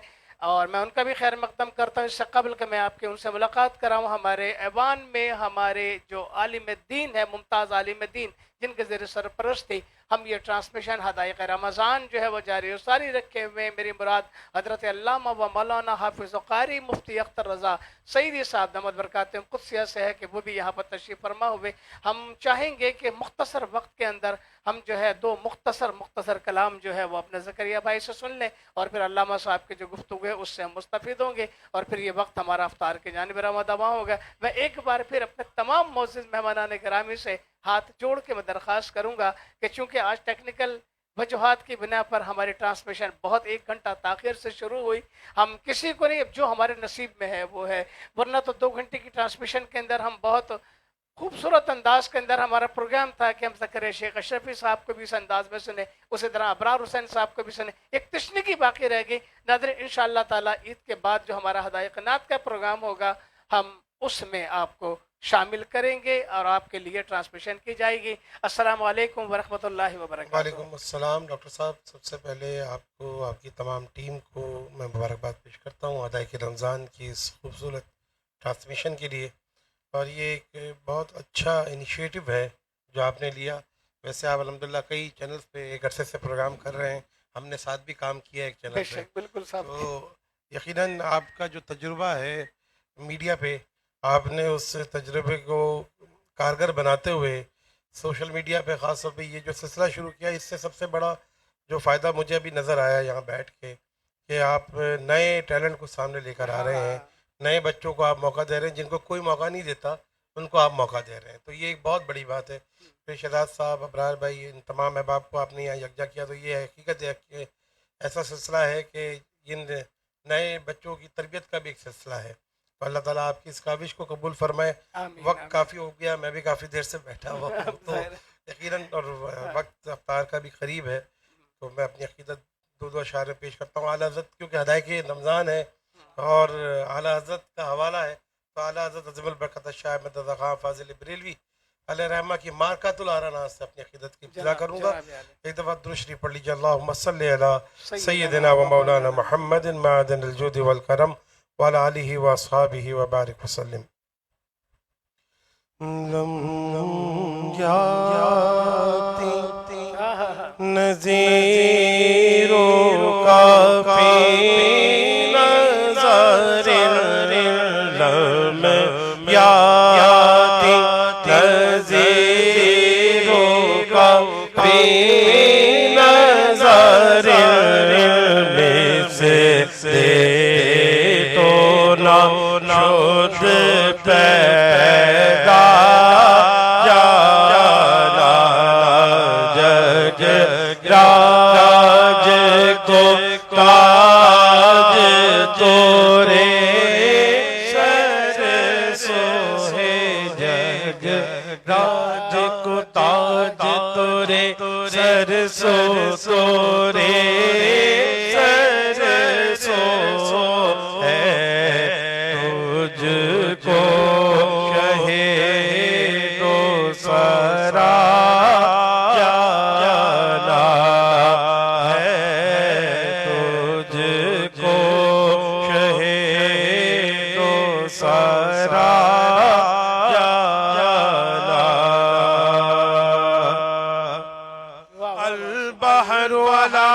اور میں ان کا بھی خیر مقدم کرتا ہوں. اس سے قبل کہ میں آپ کے ان سے ملاقات کراؤں، ہمارے ایوان میں ہمارے جو عالم دین ہے، ممتاز عالم دین، جن کے زیر سرپرستی ہم یہ ٹرانسمیشن حدائق رمضان جو ہے وہ جاری و ساری رکھے ہوئے. میری مراد حضرت علامہ و مولانا حافظ و قاری مفتی اختر رضا سعیدی صاحب دامت برکاتہم قدسیہ سے ہے کہ وہ بھی یہاں پر تشریف فرما ہوئے. ہم چاہیں گے کہ مختصر وقت کے اندر ہم جو ہے دو مختصر کلام جو ہے وہ اپنے زکریا بھائی سے سن لیں، اور پھر علامہ صاحب کے جو گفتگو ہے اس سے ہم مستفید ہوں گے، اور پھر یہ وقت ہمارا افطار کی جانب رواں دواں ہوگا. میں ایک بار پھر اپنے تمام معزز مہمانان گرامی سے ہاتھ جوڑ کے میں درخواست کروں گا کہ چونکہ آج ٹیکنیکل وجوہات کی بنا پر ہماری ٹرانسمیشن بہت 1 گھنٹہ تاخیر سے شروع ہوئی، ہم کسی کو نہیں، جو ہمارے نصیب میں ہے وہ ہے، ورنہ تو 2 گھنٹے کی ٹرانسمیشن کے اندر ہم بہت خوبصورت انداز کے اندر ہمارا پروگرام تھا کہ ہم زکریا شیخ اشرفی صاحب کو بھی اس انداز میں سنیں، اسی طرح ابرار حسین صاحب کو بھی سنیں. ایک تشنگی باقی رہ گئی. ناظرین، انشاءاللہ تعالی عید کے بعد جو ہمارا حدائق نعت کا پروگرام ہوگا ہم اس میں آپ کو شامل کریں گے اور آپ کے لیے ٹرانسمیشن کی جائے گی. السلام علیکم ورحمۃ اللہ وبرکاتہ. وعلیکم السلام ڈاکٹر صاحب. سب سے پہلے آپ کو، آپ کی تمام ٹیم کو میں مبارکباد پیش کرتا ہوں حدائق رمضان کی اس خوبصورت ٹرانسمیشن کے لیے. اور یہ ایک بہت اچھا انیشیٹو ہے جو آپ نے لیا. ویسے آپ الحمدللہ کئی چینلز پہ ایک عرصے سے پروگرام کر رہے ہیں، ہم نے ساتھ بھی کام کیا ایک چینل بے پہ. شک، بالکل صاحب. تو یقیناً آپ کا جو تجربہ ہے میڈیا پہ، آپ نے اس تجربے کو کارگر بناتے ہوئے سوشل میڈیا پہ خاص طور پہ یہ جو سلسلہ شروع کیا، اس سے سب سے بڑا جو فائدہ مجھے ابھی نظر آیا یہاں بیٹھ کے کہ آپ نئے ٹیلنٹ کو سامنے لے کر آ رہے ہیں، نئے بچوں کو آپ موقع دے رہے ہیں جن کو کوئی موقع نہیں دیتا، ان کو آپ موقع دے رہے ہیں. تو یہ ایک بہت بڑی بات ہے. پھر شہزاد صاحب، ابرار بھائی، ان تمام احباب کو آپ نے یہاں یکجا کیا، تو یہ حقیقت ہے کہ ایسا سلسلہ ہے کہ ان نئے بچوں کی تربیت کا بھی ایک سلسلہ ہے. تو اللہ تعالیٰ آپ کی اس کاوش کو قبول فرمائے. آمین، وقت آمین. کافی ہو گیا، میں بھی کافی دیر سے بیٹھا ہوا ہوں تو یقیناً، اور وقت افطار کا بھی قریب ہے، تو میں اپنی عقیدت 2 اشعار پیش کرتا ہوں. اعلیٰ حضرت کیونکہ حدائق رمضان ہے اور اعلیٰ حضرت کا حوالہ ہے، تو اعلیٰ حضرت عظیم البرکت شاہ احمد رضا خان فاضل بریلوی علیہ رحمہ کی مارکات الارانہ سے اپنی عقیدت کی ابتدا کروں گا. ایک دفعہ درود شریف پڑھ لیجیے. اللہم صلی علی سیدنا و مولانا محمد معدن الجود والکرم وعلی آلہ و اصحابہ وبارک وسلم. نظیروں کا فی نظر لم یاتی، نظیروں کا فی نظر میں سے تو نہ شد پیدا جانا جگ راج کو تاج تورے سر سوہے، جگ راج کو تاج تورے سر سورے سر سو ہے، تجھ کو شہید و سرا جانا ہے، تجھ کو شہید و سرا جانا. البحر ولا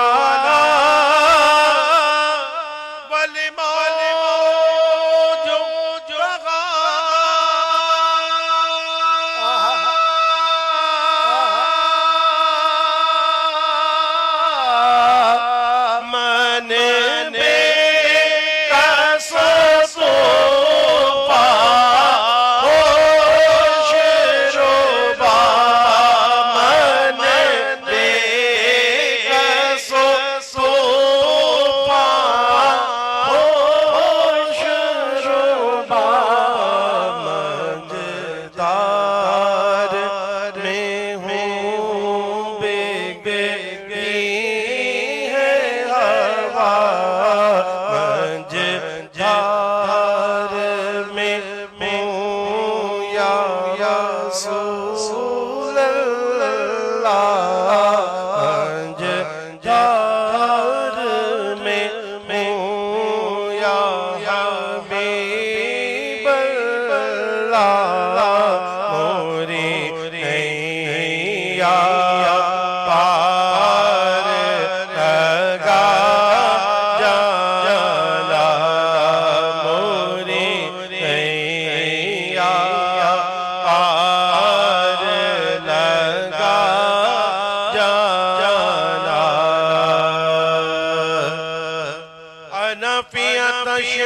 في عطش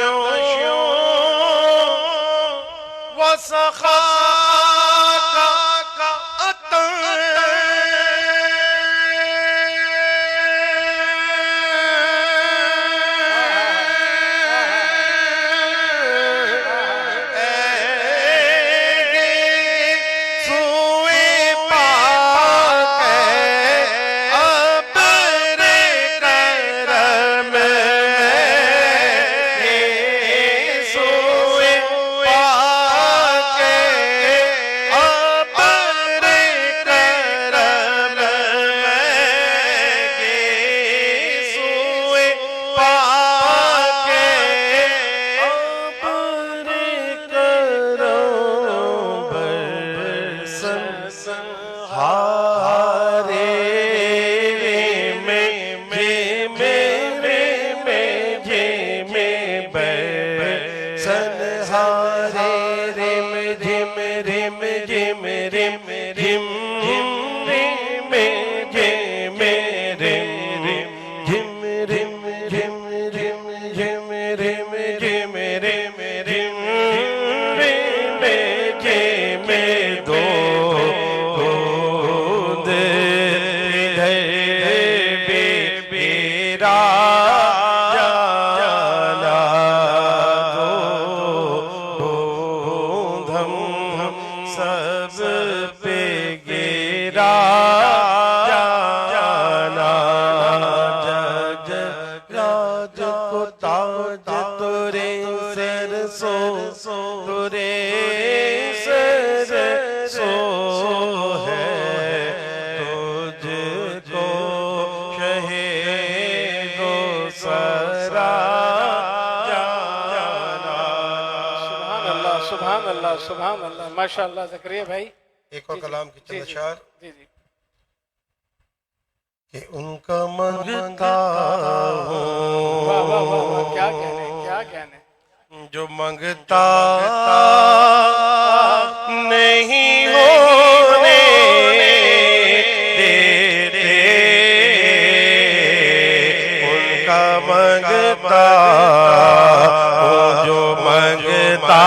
وسخاك سبحان اللہ ماشاء اللہ زکریا بھائی ایک اور کلام کی چند اشعار جی جی کہ ان کا منگتا ہوں واہ واہ واہ واہ کیا کہنے کیا کہنے جو منگتا نہیں ہونے دیتے ان کا منگتا ہوں جو منگتا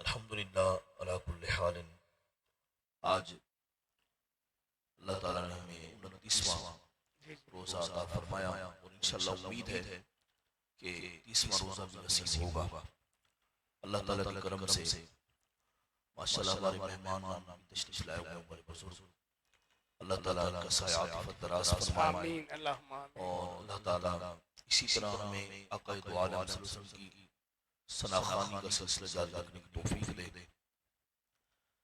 الحمدللہ علی کل حال۔ آج اللہ تعالیٰ نے ہمیں 29واں روزہ عطا فرمایا اور انشاءاللہ امید ہے کہ 30واں روزہ بھی نصیب ہوگا۔ اللہ تعالیٰ کے کرم سے ماشاءاللہ ہمارے مہمان تشریف لائے ہوئے ہمارے بزرگ، اللہ تعالیٰ کا سایہ عاطفت دراز فرمائے، آمین اللہم آمین۔ اور اللہ تعالیٰ اسی طرح ہمیں آقا دو عالم صلی اللہ علیہ وسلم کی ثناخوانی کا سلسلہ جاری رکھنے کی توفیق دے دے۔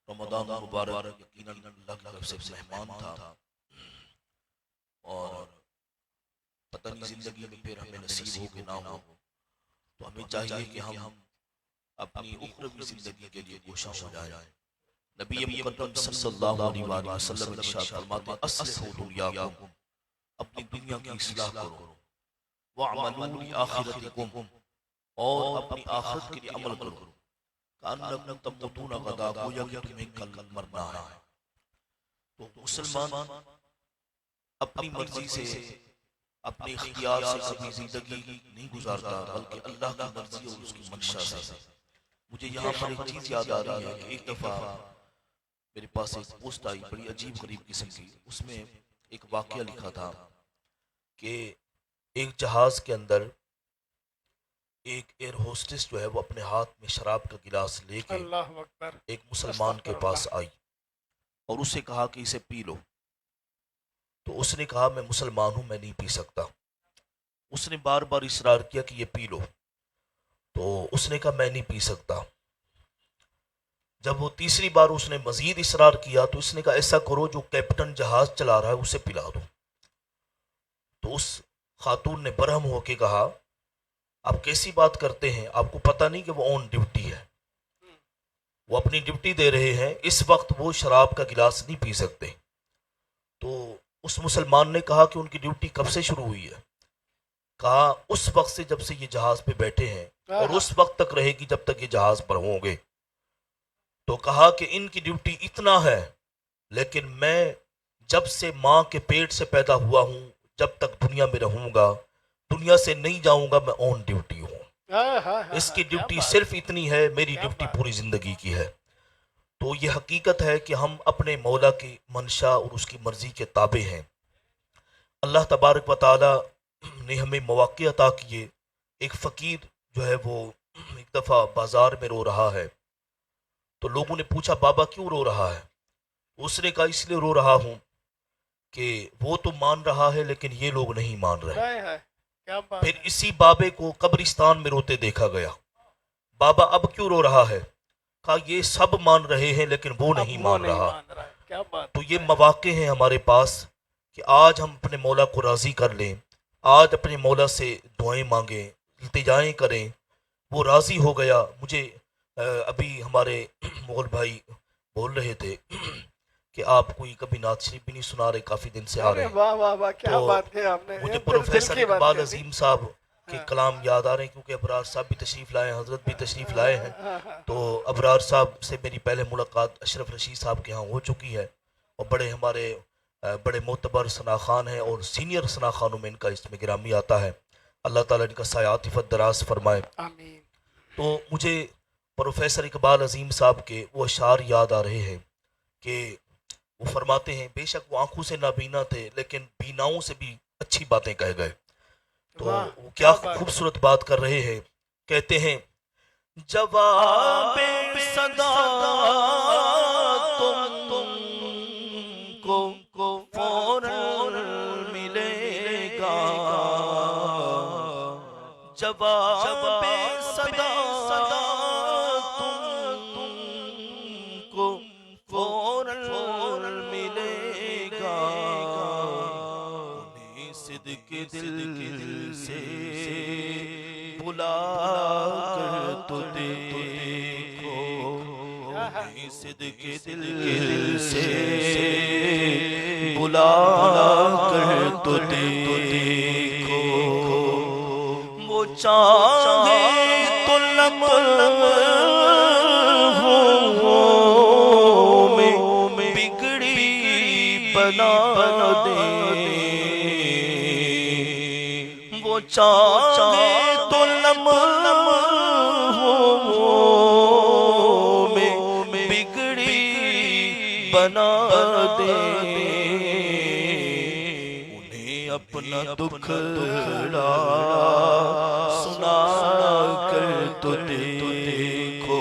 رمضان مبارک یقیناً اللہ کی طرف سے مہمان تھا، اور پتہ نہیں زندگی میں پھر ہمیں نصیب ہو کہ نہ ہو، تو ہمیں چاہیے کہ ہم اپنی اخروی زندگی کے لیے کوشاں ہو جائیں۔ نبی مقدم صلی اللہ علیہ وآلہ وسلم ارشاد فرماتے ہیں اصلحوا دنیاکم، اپنی دنیا کی اصلاح کرو، وَاعْمَلُوا لِآخِرَتِکم، اور اپنی آخرت کے لیے عمل کرو، کأنکم تموتون غدا، گویا کہ تمہیں کل مرنا ہے۔ تو مسلمان اپنی مرضی سے، اپنی اختیار سے کبھی زندگی نہیں گزارتا، بلکہ اللہ کی مرضی اور اس کی منشا سے۔ مجھے یہاں پر ایک چیز یاد آ رہی ہے کہ ایک دفعہ میرے پاس ایک پوسٹ آئی بڑی عجیب غریب قسم کی، اس میں ایک واقعہ لکھا تھا کہ ایک جہاز کے اندر ایک ایئر ہوسٹس جو ہے وہ اپنے ہاتھ میں شراب کا گلاس لے کے اللہ اکبر، ایک مسلمان کے پاس آئی اور اس سے کہا کہ اسے پی لو۔ تو اس نے کہا میں مسلمان ہوں، میں نہیں پی سکتا۔ اس نے بار بار اصرار کیا کہ یہ پی لو، تو اس نے کہا میں نہیں پی سکتا۔ جب وہ تیسری بار اس نے مزید اصرار کیا تو اس نے کہا ایسا کرو جو کیپٹن جہاز چلا رہا ہے اسے پلا دو۔ تو اس خاتون نے برہم ہو کے کہا آپ کیسی بات کرتے ہیں، آپ کو پتہ نہیں کہ وہ آن ڈیوٹی ہے، وہ اپنی ڈیوٹی دے رہے ہیں، اس وقت وہ شراب کا گلاس نہیں پی سکتے۔ تو اس مسلمان نے کہا کہ ان کی ڈیوٹی کب سے شروع ہوئی ہے؟ کہا اس وقت سے جب سے یہ جہاز پہ بیٹھے ہیں، اور اس وقت تک رہے گی جب تک یہ جہاز پر ہوں گے۔ تو کہا کہ ان کی ڈیوٹی اتنا ہے، لیکن میں جب سے ماں کے پیٹ سے پیدا ہوا ہوں جب تک دنیا میں رہوں گا، دنیا سے نہیں جاؤں گا، میں آن ڈیوٹی ہوں۔ اس کی ڈیوٹی صرف اتنی ہے، میری ڈیوٹی پوری زندگی کی ہے۔ تو یہ حقیقت ہے کہ ہم اپنے مولا کی منشا اور اس کی مرضی کے تابع ہیں۔ اللہ تبارک و تعالی نے ہمیں مواقع عطا کیے۔ ایک فقیر جو ہے وہ ایک دفعہ بازار میں رو رہا ہے، تو لوگوں نے پوچھا بابا کیوں رو رہا ہے؟ اس نے کہا اس لیے رو رہا ہوں کہ وہ تو مان رہا ہے لیکن یہ لوگ نہیں مان رہے۔ پھر اسی بابے کو قبرستان میں روتے دیکھا گیا۔ بابا اب کیوں رو رہا ہے؟ کہا یہ سب مان رہے ہیں لیکن وہ نہیں مان رہا۔ تو یہ مواقع ہیں ہمارے پاس کہ آج ہم اپنے مولا کو راضی کر لیں، آج اپنے مولا سے دعائیں مانگیں، التجائیں کریں، وہ راضی ہو گیا۔ مجھے ابھی ہمارے مغل بھائی بول رہے تھے کہ آپ کوئی کبھی نعت شریف بھی نہیں سنا رہے، کافی دن سے آ رہے ہیں۔ واہ واہ واہ، کیا بات ہے آپ نے، مجھے پروفیسر اقبال عظیم صاحب کے کلام یاد آ رہے ہیں، کیونکہ ابرار صاحب بھی تشریف لائے ہیں، حضرت بھی تشریف لائے ہیں۔ تو ابرار صاحب سے میری پہلے ملاقات اشرف رشید صاحب کے ہاں ہو چکی ہے، اور بڑے ہمارے بڑے معتبر ثناخوان ہیں، اور سینئر ثناخوانوں میں ان کا اس میں گرامی آتا ہے۔ اللہ تعالیٰ ان کا سایہ عاطفت دراز فرمائے۔ آمین۔ تو مجھے پروفیسر اقبال عظیم صاحب کے وہ اشعار یاد آ رہے ہیں کہ وہ فرماتے ہیں بے شک وہ آنکھوں سے نابینا تھے لیکن بیناؤں سے بھی اچھی باتیں کہہ گئے۔ تو وہ کیا خوبصورت بات کر رہے ہیں، کہتے ہیں جواب صدا تم کو فوراً ملے گا، جواب صدا تم کو فوراً ملے گا، انہیں صدق دل سے بلا کر تو دیکھو، انہیں صدق دل سے بلا کر تو دیکھو، وہ چاہے تو لمحوں میں بگڑی بنا دے، وہ چاہے تو لمحوں میں بگڑی بنا دے، انہیں اپنا دکھڑا سنا کر تو دیکھو،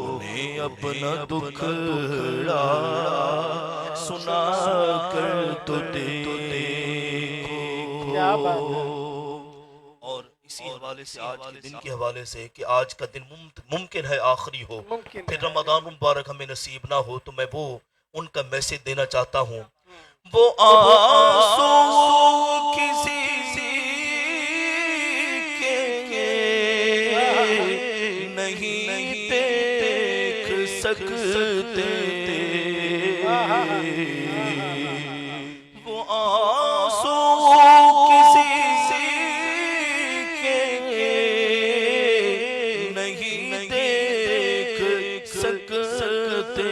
انہیں اپنا دکھڑا سنا کر تو دیکھو۔ کیا بات ہے۔ اور اسی حوالے سے آج کے دن کے حوالے سے کہ آج کا دن ممکن ہے آخری ہو، ممکن پھر ہے۔ رمضان مبارک ہمیں نصیب نہ ہو، تو میں وہ ان کا میسج دینا چاہتا ہوں، وہ آنسو کسی کے نہیں دیکھ سکتے، وہ آنسو کسی کے نہیں دیکھ سکتے،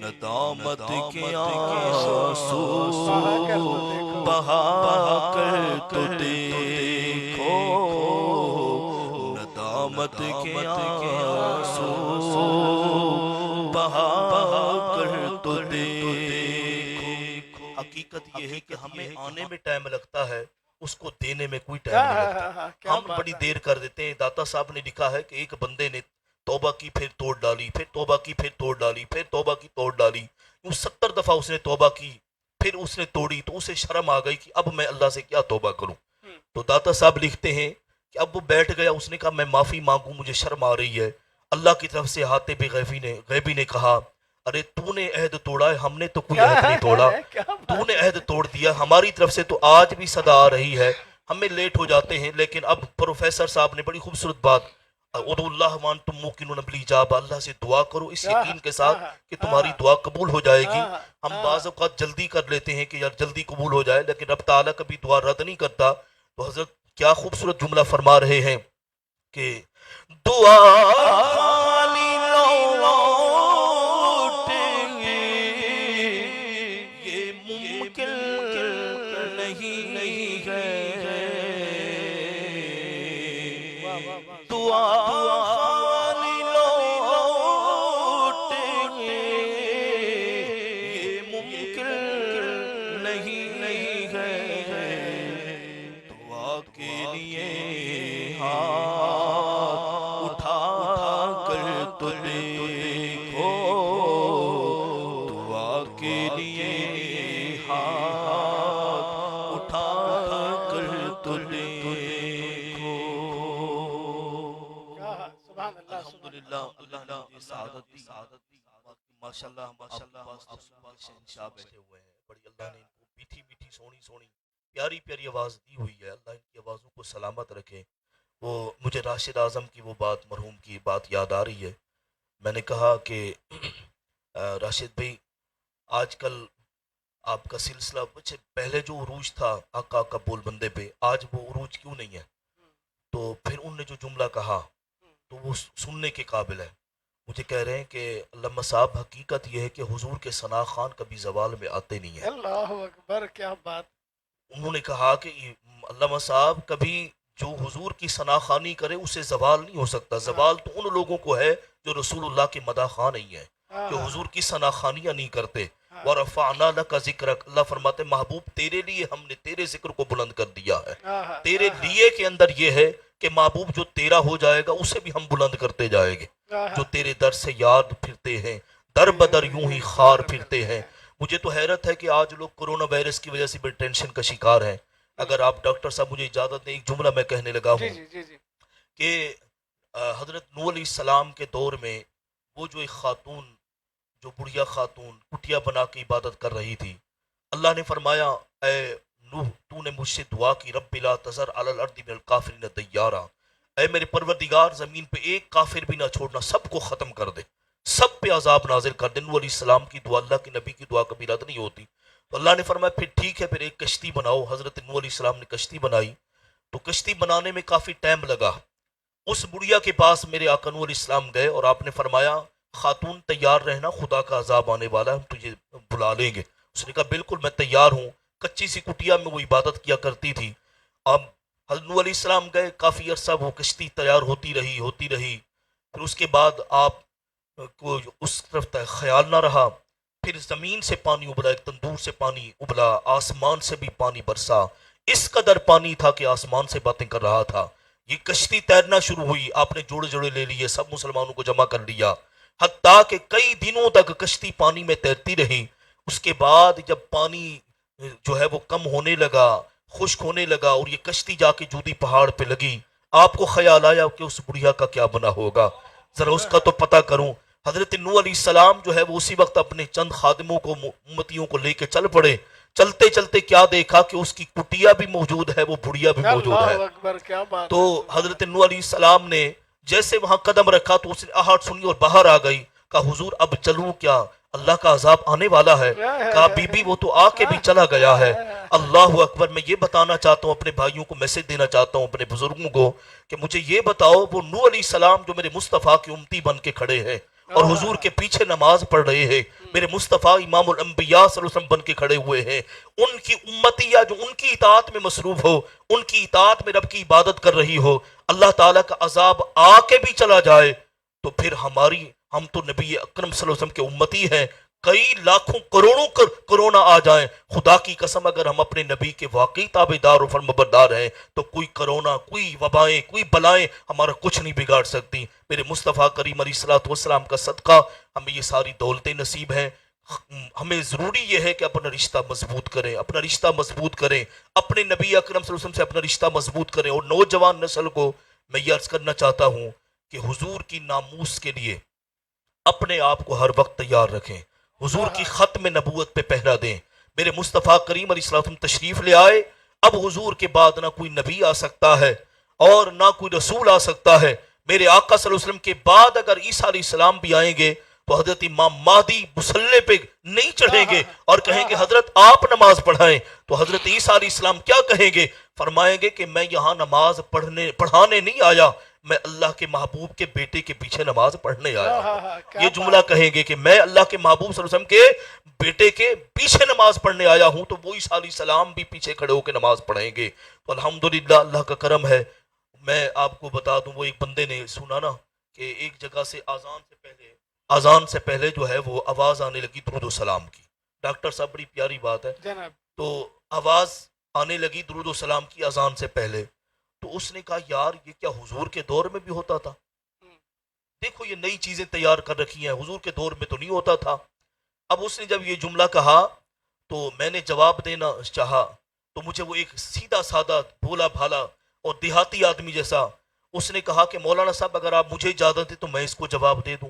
ندامت کے آنسو بہا کر تو دیکھو، ندامت کے آنسو بہا کر تو دیکھو۔ حقیقت یہ ہے کہ ہمیں آنے میں ٹائم لگتا ہے، اس کو دینے میں کوئی ٹائم نہیں لگتا۔ ہم بڑی دیر کر دیتے ہیں۔ داتا صاحب نے لکھا ہے کہ ایک بندے نے توبہ کی، پھر توڑ ڈالی، پھر توبہ کی، پھر توڑ ڈالی، پھر توبہ کی، توڑ ڈالی، یوں 70 دفعہ اس نے توبہ کی، پھر اس نے توڑی، تو اسے شرم آ گئی کہ اب میں اللہ سے کیا توبہ کروں۔ تو داتا صاحب لکھتے ہیں کہ اب وہ بیٹھ گیا، اس نے کہا میں معافی مانگوں، مجھے شرم آ رہی ہے۔ اللہ کی طرف سے حاتب غیبی نے کہا ارے تو نے عہد توڑا ہے، ہم نے تو کوئی عہد نہیں توڑا، تو نے عہد توڑ دیا، ہماری طرف سے تو آج بھی صدا آ رہی ہے، ہمیں لیٹ ہو جاتے ہیں۔ لیکن اب پروفیسر صاحب نے بڑی خوبصورت بات، ادعوا اللہ وانتم موقنون بالاجابہ، اللہ سے دعا کرو اس یقین کے ساتھ کہ تمہاری دعا قبول ہو جائے گی۔ ہم بعض اوقات جلدی کر لیتے ہیں کہ یار جلدی قبول ہو جائے، لیکن رب تعالیٰ کبھی دعا رد نہیں کرتا۔ تو حضرت کیا خوبصورت جملہ فرما رہے ہیں کہ دعا خالی لوٹے گی، یہ ممکن نہیں ہے، دعا خالی لوٹے گی، یہ ممکن نہیں ہے، دعا کے لیے ہاتھ اٹھا کر تو دیکھو، دعا کے لیے ہاتھ اٹھا کر تو دیکھو۔ سبحان اللہ، الحمدللہ اللہ نے مجھے سعادت دی، ماشاءاللہ شہنشاہ بیٹھے ہوئے ہیں، بڑی اللہ نے ان کو میٹھی میٹھی سونی سونی پیاری پیاری آواز دی ہوئی ہے، اللہ ان کی آوازوں کو سلامت رکھے۔ وہ مجھے راشد اعظم کی وہ بات، مرحوم کی بات یاد آ رہی ہے۔ میں نے کہا کہ راشد بھائی آج کل آپ کا سلسلہ پہلے جو عروج تھا آقا کا بول بندے پہ، آج وہ عروج کیوں نہیں ہے؟ تو پھر ان نے جو جملہ کہا تو وہ سننے کے قابل ہے۔ مجھے کہہ رہے ہیں کہ علامہ صاحب حقیقت یہ ہے کہ حضور کے ثنا خوان کبھی زوال میں آتے نہیں ہیں۔ اللہ اکبر، کیا بات۔ انہوں نے کہا کہ علامہ صاحب کبھی جو حضور کی ثنا خوانی کرے اسے زوال نہیں ہو سکتا، زوال تو ان لوگوں کو ہے جو رسول اللہ کے مداح خواہ نہیں ہے، جو حضور کی ثنا خوانیاں نہیں کرتے۔ وَرَفَعْنَا لَكَ ذِكْرَكَ، اللہ فرماتے محبوب تیرے لیے ہم نے تیرے ذکر کو بلند کر دیا ہے۔ تیرے لیے کے اندر یہ ہے کہ محبوب جو تیرا ہو جائے گا اسے بھی ہم بلند کرتے جائیں گے، جو تیرے در سے یاد پھرتے ہیں در بدر یوں ہی خار پھرتے ہیں۔ مجھے تو حیرت ہے کہ آج لوگ کرونا وائرس کی وجہ سے بڑی ٹینشن کا شکار ہیں۔ اگر آپ ڈاکٹر صاحب مجھے اجازت دیں، ایک جملہ میں کہنے لگا ہوں کہ حضرت نوح علیہ السلام کے دور میں وہ جو ایک خاتون، جو بڑھیا خاتون کٹیا بنا کے عبادت کر رہی تھی، اللہ نے فرمایا اے نوح تو نے مجھ سے دعا کی رب لا تذر علی الارض من الکافرین دیارا، اے میرے پروردگار زمین پہ ایک کافر بھی نہ چھوڑنا، سب کو ختم کر دے۔ سب پہ عذاب نازل کر دے۔ نوح علیہ السلام کی دعا اللہ کے نبی کی دعا کبھی رد نہیں ہوتی۔ تو اللہ نے فرمایا پھر ٹھیک ہے، پھر ایک کشتی بناؤ۔ حضرت نوح علیہ السلام نے کشتی بنائی، تو کشتی بنانے میں کافی ٹائم لگا۔ اس بڑھیا کے پاس میرے آقا نوح علیہ السلام گئے اور آپ نے فرمایا خاتون تیار رہنا، خدا کا عذاب آنے والا ہے، ہم تجھے بلا لیں گے۔ اس نے کہا بالکل میں تیار ہوں۔ کچی سی کٹیا میں وہ عبادت کیا کرتی تھی۔ اب حضرت نوح علیہ السلام گئے، کافی عرصہ وہ کشتی تیار ہوتی رہی۔ پھر اس کے بعد آپ کو اس طرف خیال نہ رہا۔ پھر زمین سے پانی ابلا، ایک تندور سے پانی ابلا، آسمان سے بھی پانی برسا۔ اس قدر پانی تھا کہ آسمان سے باتیں کر رہا تھا۔ یہ کشتی تیرنا شروع ہوئی، آپ نے جوڑے لے لیے، سب مسلمانوں کو جمع کر لیا، حتیٰ کہ کئی دنوں تک کشتی پانی میں تیرتی رہی۔ اس کے بعد جب پانی جو ہے وہ کم ہونے لگا، خشک ہونے لگا، اور یہ کشتی جا کے جودی پہاڑ پہ لگی، آپ کو خیال آیا کہ اس بڑھیا کا کیا بنا ہوگا، ذرا اس کا تو پتہ کروں۔ حضرت نوح علیہ السلام جو ہے وہ اسی وقت اپنے چند خادموں کو، امتیوں کو لے کے چل پڑے۔ چلتے چلتے کیا دیکھا کہ اس کی کٹیا بھی موجود ہے، وہ بڑھیا بھی موجود ہے۔ اللہ اکبر، کیا بات تو حضرت نوح علیہ السلام نے جیسے وہاں قدم رکھا تو اس نے آہٹ سنی اور باہر آ گئی۔ کہا حضور اب چلوں کیا، اللہ کا عذاب آنے والا ہے۔ کہا بی بی وہ تو آ کے بھی چلا گیا ہے۔ اللہ اکبر۔ میں یہ بتانا چاہتا ہوں، اپنے بھائیوں کو میسج دینا چاہتا ہوں، اپنے بزرگوں کو، کہ مجھے یہ بتاؤ وہ نوح علیہ السلام جو میرے مصطفیٰ کے امتی بن کے کھڑے ہیں اور حضور کے پیچھے نماز پڑھ رہے ہیں، میرے مصطفیٰ امام الانبیاء صلی اللہ علیہ وسلم بن کے کھڑے ہوئے ہیں، ان کی امتیہ جو ان کی اطاعت میں مصروف ہو، ان کی اطاعت میں رب کی عبادت کر رہی ہو، اللہ تعالیٰ کا عذاب آ کے بھی چلا جائے تو پھر ہم تو نبی اکرم صلی اللہ علیہ وسلم کے امتی ہیں، کئی لاکھوں کروڑوں کرونا آ جائیں، خدا کی قسم اگر ہم اپنے نبی کے واقعی تابعدار و فرمانبردار ہیں تو کوئی کرونا، کوئی وبائیں، کوئی بلائیں ہمارا کچھ نہیں بگاڑ سکتی۔ میرے مصطفیٰ کریم علیہ الصلوۃ والسلام کا صدقہ ہمیں یہ ساری دولتیں نصیب ہیں۔ ہمیں ضروری یہ ہے کہ اپنا رشتہ مضبوط کریں، اپنا رشتہ مضبوط کریں، اپنے نبی اکرم صلی اللہ علیہ وسلم سے اپنا رشتہ مضبوط کریں۔ اور نوجوان نسل کو میں یہ عرض کرنا چاہتا ہوں کہ حضور کی ناموس کے لیے اپنے آپ کو ہر وقت تیار رکھیں، حضور کی ختم نبوت پہ پہرا دیں۔ میرے مصطفیٰ کریم علیہ السلام تشریف لے آئے، اب حضور کے بعد نہ کوئی نبی آ سکتا ہے اور نہ کوئی رسول آ سکتا ہے۔ میرے آقا صلی اللہ علیہ وسلم کے بعد اگر عیسیٰ علیہ السلام بھی آئیں گے تو حضرت امام مہدی مصلی پہ نہیں چڑھیں گے اور کہیں گے حضرت آپ نماز پڑھائیں، تو حضرت عیسیٰ علیہ السلام کیا کہیں گے؟ فرمائیں گے کہ میں یہاں نماز پڑھانے نہیں آیا، میں اللہ کے محبوب کے بیٹے کے پیچھے نماز پڑھنے آیا۔ یہ جملہ کہیں گے کہ میں اللہ کے محبوب صلی اللہ علیہ وسلم کے بیٹے کے پیچھے نماز پڑھنے آیا ہوں، تو وہ عیسیٰ علیہ السلام بھی پیچھے کھڑے ہو کے نماز پڑھیں گے۔ تو الحمدللہ اللہ کا کرم ہے۔ میں آپ کو بتا دوں، وہ ایک بندے نے سنا نا کہ ایک جگہ سے اذان سے پہلے جو ہے وہ آواز آنے لگی درود و سلام کی۔ ڈاکٹر صاحب بڑی پیاری بات ہے، جناب۔ تو آواز آنے لگی درود و سلام کی اذان سے پہلے، تو اس نے کہا یار یہ کیا حضور کے دور میں بھی ہوتا تھا؟ دیکھو یہ نئی چیزیں تیار کر رکھی ہیں، حضور کے دور میں تو نہیں ہوتا تھا۔ اب اس نے جب یہ جملہ کہا تو میں نے جواب دینا چاہا، تو مجھے وہ ایک سیدھا سادہ بھولا بھالا اور دیہاتی آدمی جیسا اس نے کہا کہ مولانا صاحب اگر آپ مجھے اجازت دیں تو میں اس کو جواب دے دوں۔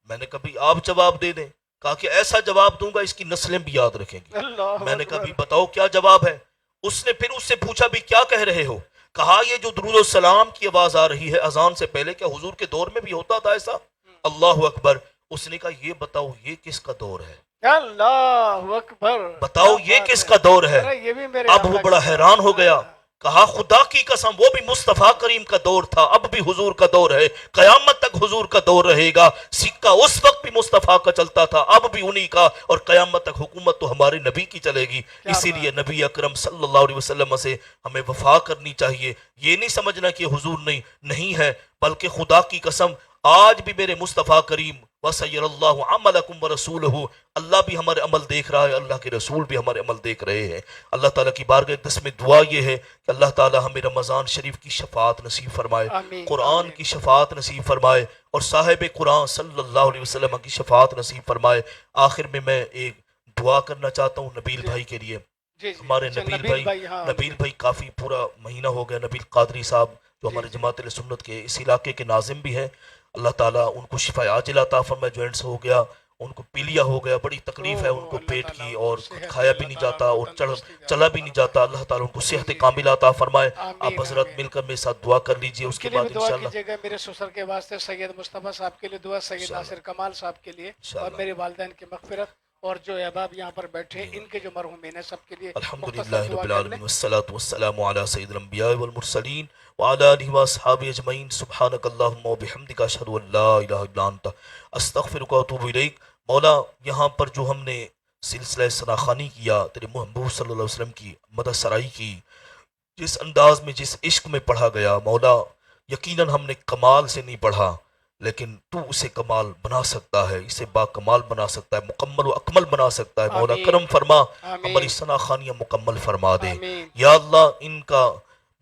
میں نے کبھی آپ جواب دے دیں، کہا کہ ایسا جواب دوں گا اس کی نسلیں بھی یاد رکھیں گی۔ میں نے کہا بھی بتاؤ کیا جواب ہے؟ اس نے پھر اس سے پوچھا بھی کیا کہہ رہے ہو؟ کہا یہ جو درود و سلام کی آواز آ رہی ہے اذان سے پہلے، کیا حضور کے دور میں بھی ہوتا تھا ایسا؟ اللہ اکبر۔ اس نے کہا یہ بتاؤ یہ کس کا دور ہے؟ اللہ اکبر، بتاؤ یہ کس کا دور ہے؟ یہ بھی میرے اب وہ بڑا حیران ہو گیا، کہا خدا کی قسم وہ بھی مصطفیٰ کریم کا دور تھا، اب بھی حضور کا دور ہے، قیامت تک حضور کا دور رہے گا۔ سکہ اس وقت بھی مصطفیٰ کا چلتا تھا، اب بھی انہی کا، اور قیامت تک حکومت تو ہمارے نبی کی چلے گی۔ اسی لیے نبی اکرم صلی اللہ علیہ وسلم سے ہمیں وفا کرنی چاہیے۔ یہ نہیں سمجھنا کہ حضور نہیں ہے، بلکہ خدا کی قسم آج بھی میرے مصطفیٰ کریم وَسَيَّرَ اللَّهُ عَمَلَكُمْ وَرَسُولُهُ، اللہ بھی ہمارے عمل دیکھ رہا ہے، اللہ کے رسول بھی ہمارے عمل دیکھ رہے ہیں۔ اللہ تعالیٰ کی بارگاہ اقدس میں دعا یہ ہے کہ اللہ تعالیٰ ہمیں رمضان شریف کی شفاعت نصیب فرمائے، آمین، قرآن آمین۔ کی شفاعت نصیب فرمائے، اور صاحب قرآن صلی اللہ علیہ وسلم کی شفاعت نصیب فرمائے۔ آخر میں ایک دعا کرنا چاہتا ہوں نبیل بھائی کے لیے۔ ہمارے نبیل بھائی کافی پورا مہینہ ہو گیا، نبیل قادری صاحب جو ہمارے جماعت اہل سنت کے اس علاقے کے ناظم بھی ہیں، اللہ تعالیٰ ان کو شفا عاجلہ عطا فرمائے، جوائنٹس ہو گیا، ان کو پیلیا ہو گیا, بڑی تکلیف ہے ان کو پیٹ کی, اور کھایا بھی نہیں جاتا اور چلا بھی نہیں جاتا. اللہ تعالیٰ ان کو صحت کاملہ عطا فرمائے. آپ حضرت مل کر میرے ساتھ دعا کر لیجئے, ان اس کے کے لیے بھی بعد دعا انشاءاللہ کیجیے گا. میرے سسر کے واسطے سید مصطفیٰ صاحب کے لیے دعا, سید ناصر کمال صاحب کے لیے, اور انشاءاللہ. میرے والدین کی مغفرت, اور جو احباب یہاں پر بیٹھے ان کے جو مرحومین ہیں سب کے لیے الحمدللہ مختصر رب دعا کر لیں. العالمین والصلاة والسلام علی سید الانبیاء والمرسلین وعلی آلہ واصحابہ اجمعین. سبحانک اللہم وبحمدک اشہد ان لا الہ الا انت استغفرک واتوب الیک. مولا, یہاں پر جو ہم نے سلسلہ ثناخوانی کیا, تیرے محبوب صلی اللہ علیہ وسلم کی مدح سرائی کی, جس انداز میں جس عشق میں پڑھا گیا مولا, یقیناً ہم نے کمال سے نہیں پڑھا, لیکن تو اسے کمال بنا سکتا ہے, اسے با کمال بنا سکتا ہے, مکمل و اکمل بنا سکتا ہے. مولا آمین. کرم فرما, آمین. ہماری ثناخوانیاں مکمل فرما دے. آمین. یا اللہ, ان کا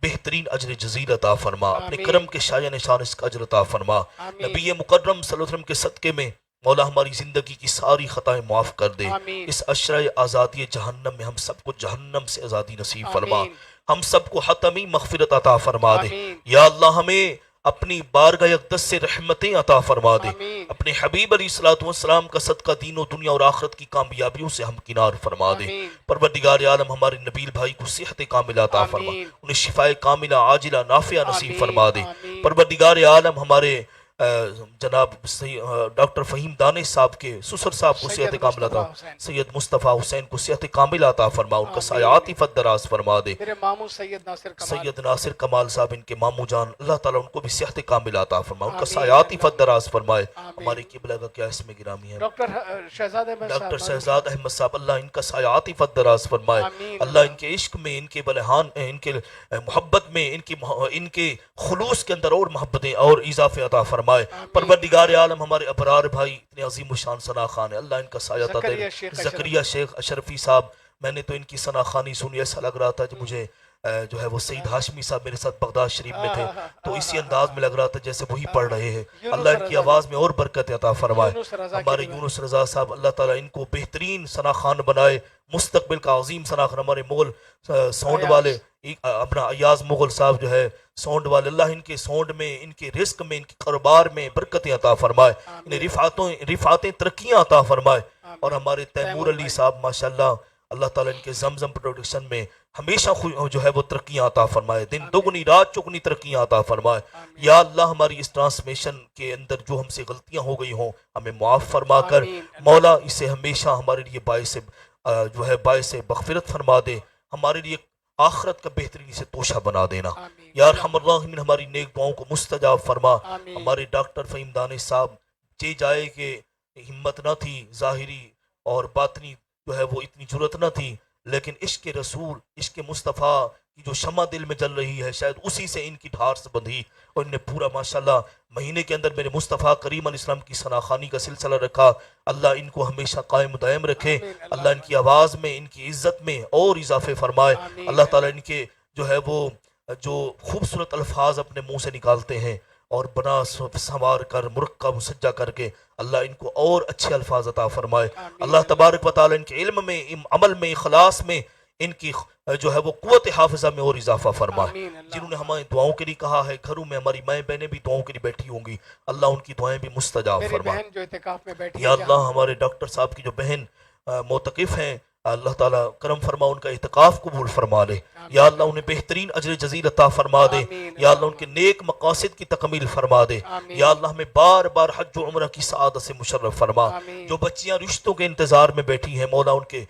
بہترین اجر جزیل عطا فرما, اپنے آمین. کرم کے شایع نشان اس کا اجر عطا فرما. آمین. نبی مکرم صلی اللہ علیہ وسلم کے صدقے میں مولا ہماری زندگی کی ساری خطائیں معاف کر دے. آمین. اس عشرۂ آزادی جہنم میں ہم سب کو جہنم سے آزادی نصیب فرما. آمین. ہم سب کو حتمی مغفرت عطا فرما دے. آمین. یا اللہ, ہمیں اپنی بارگاہ اقدس سے رحمتیں عطا فرما دے. آمین. اپنے حبیب علیہ الصلوۃ والسلام کا صدقہ دین و دنیا اور آخرت کی کامیابیوں سے ہم کنار فرما دے. آمین. پروردگار عالم, ہمارے نبیل بھائی کو صحت کاملہ عطا فرما, آمین. انہیں شفائے کاملہ عاجلہ نافعہ نصیب آمین. فرما دے. آمین. پروردگار عالم, ہمارے جناب ڈاکٹر فہیم دانش صاحب کے سسر صاحب کو سید صحت کاملہ عطا, مصطفیٰ حسین. سید مصطفیٰ حسین کو صحت کاملہ عطا فرما, ان کا آمین. سایہ عاطفت دراز فرما دے. میرے ماموں سید ناصر کمال, سید ناصر کمال صاحب, ان کے ماموں جان, اللہ تعالیٰ ان کو بھی صحت کاملہ عطا فرما, ان کا آمین. سایہ عاطفت دراز فرمائے. آمین. ہمارے قبلہ کا کیا اسم گرامی ہے, ڈاکٹر شہزاد احمد ڈاکٹر صاحب, شہزاد احمد صاحب, اللہ ان کا سایہ عاطفت دراز فرمائے. آمین. اللہ ان کے عشق میں, ان کے بلحان, ان کے محبت میں, ان کے خلوص کے اندر اور محبتیں اور اضافے عطا فرمائے. آمین. پروردگار عالم, ہمارے ابرار بھائی اتنے عظیم و شان ثنا خان ہے, اللہ ان کا سایہ عطا زکریا دے. شیخ زکریا شیخ اشرفی صاحب, میں نے تو ان کی ثنا خوانی سنی, ایسا لگ رہا تھا کہ مجھے جو ہے وہ سعید ہاشمی صاحب میرے ساتھ بغداد شریف میں تھے, تو اسی انداز میں لگ رہا تھا جیسے وہی پڑھ رہے ہیں. اللہ ان کی آواز میں اور برکت عطا فرمائے. یونس رضا کی ہمارے دعا. یونس رضا صاحب, اللہ تعالیٰ ان کو بہترین ثنا خان بنائے, مستقبل کا عظیم ثنا خان. ہمارے مغل ساؤنڈ والے, اپنا ایاز مغل صاحب جو ہے ساؤنڈ والے, اللہ ان کے ساؤنڈ میں, ان کے رزق میں, ان کے کاروبار میں برکتیں عطا فرمائے, انہیں رفعتیں ترقیاں عطا فرمائے. اور ہمارے تیمور علی صاحب ماشاءاللہ, اللہ تعالیٰ ان کے زمزم پروڈکشن میں ہمیشہ جو ہے وہ ترقیاں عطا فرمائے, دن دگنی رات چگنی ترقیاں عطا فرمائے. یا اللہ, ہماری اس ٹرانسمیشن کے اندر جو ہم سے غلطیاں ہو گئی ہوں, ہمیں معاف فرما کر آمین. مولا اسے ہمیشہ ہمارے لیے باعث جو ہے باعث مغفرت فرما دے, ہمارے لیے آخرت کا بہترین اسے توشہ بنا دینا. آمین. یا ارحم الراحمین, ہماری نیک دعاؤں کو مستجاب فرما. آمین. ہمارے ڈاکٹر فہیم دانش صاحب, جے جائے کہ ہمت نہ تھی, ظاہری اور باطنی جو ہے وہ اتنی جرت نہ تھی, لیکن عشق رسول, عشق مصطفیٰ کی جو شمع دل میں جل رہی ہے, شاید اسی سے ان کی ڈھار سے بندھی, اور ان نے پورا ماشاءاللہ مہینے کے اندر میرے مصطفیٰ کریم علیہ السلام کی ثنا خوانی کا سلسلہ رکھا. اللہ ان کو ہمیشہ قائم دائم رکھے, آمین. اللہ ان کی آواز میں, ان کی عزت میں اور اضافے فرمائے. آمین. اللہ تعالیٰ ان کے جو ہے وہ جو خوبصورت الفاظ اپنے منہ سے نکالتے ہیں, اور بنا سنوار کر مرکب مسجع کر کے, اللہ ان کو اور اچھے الفاظ عطا فرمائے. آمین. اللہ تبارک و تعالیٰ ان کے علم میں, عمل میں, اخلاص میں, ان کی جو ہے وہ قوت حافظہ میں اور اضافہ فرمائے. آمین. اللہ. جنہوں نے ہمیں دعاؤں کے لیے کہا ہے, گھروں میں ہماری مائیں بہنیں بھی دعاؤں کے لیے بیٹھی ہوں گی, اللہ ان کی دعائیں بھی مستجاب میری فرما. بہن جو اعتکاف میں بیٹھی یا ہے, اللہ, ہمارے ڈاکٹر صاحب کی جو بہن معتکف ہیں, اللہ تعالیٰ کرم فرما, ان کا اعتکاف قبول فرما لے. یا اللہ, انہیں بہترین اجر جزیل عطا فرما دے. آمین. یا اللہ, ان کے نیک مقاصد کی تکمیل فرما دے. آمین. یا اللہ, ہمیں بار بار حج و عمرہ کی سعادت سے مشرف فرما. آمین. جو بچیاں رشتوں کے انتظار میں بیٹھی ہیں, مولا ان کے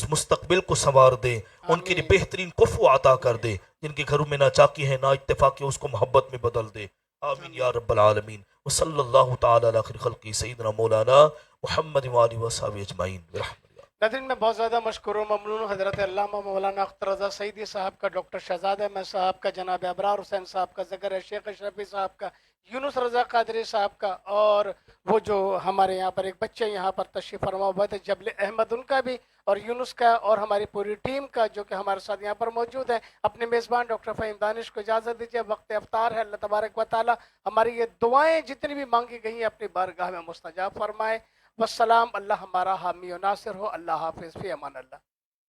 مستقبل کو سنوار دے, ان کے لیے آمین. بہترین کفو عطا کر دے. جن کے گھروں میں ناچاکی ہے, نا اتفاقی, اس کو محبت میں بدل دے. آمین یا رب العالمین. وصلی اللہ تعالی علی خیر خلقی سیدنا مولانا محمد وآلہ وصحبہ اجمعین برحمتہ. ناظرین, میں بہت زیادہ مشکور و ممنون ہوں حضرت علامہ مولانا اختر رضا سعیدی صاحب کا, ڈاکٹر شہزاد احمد صاحب کا, جناب ابرار حسین صاحب کا, زکریا شیخ اشرفی صاحب کا, یونس رضا قادری صاحب کا, اور وہ جو ہمارے یہاں پر ایک بچے یہاں پر تشریف فرما ہوا تھے جبل احمد, ان کا بھی, اور یونس کا, اور ہماری پوری ٹیم کا جو کہ ہمارے ساتھ یہاں پر موجود ہے. اپنے میزبان ڈاکٹر فہیم دانش کو اجازت دیجیے, وقت افطار ہے. اللہ تبارک و تعالی ہماری یہ دعائیں جتنی بھی مانگی گئی ہیں اپنی بارگاہ میں مستجاب فرمائے. والسلام. اللہ ہمارا حامی و ناصر ہو. اللہ حافظ. فی امان اللہ.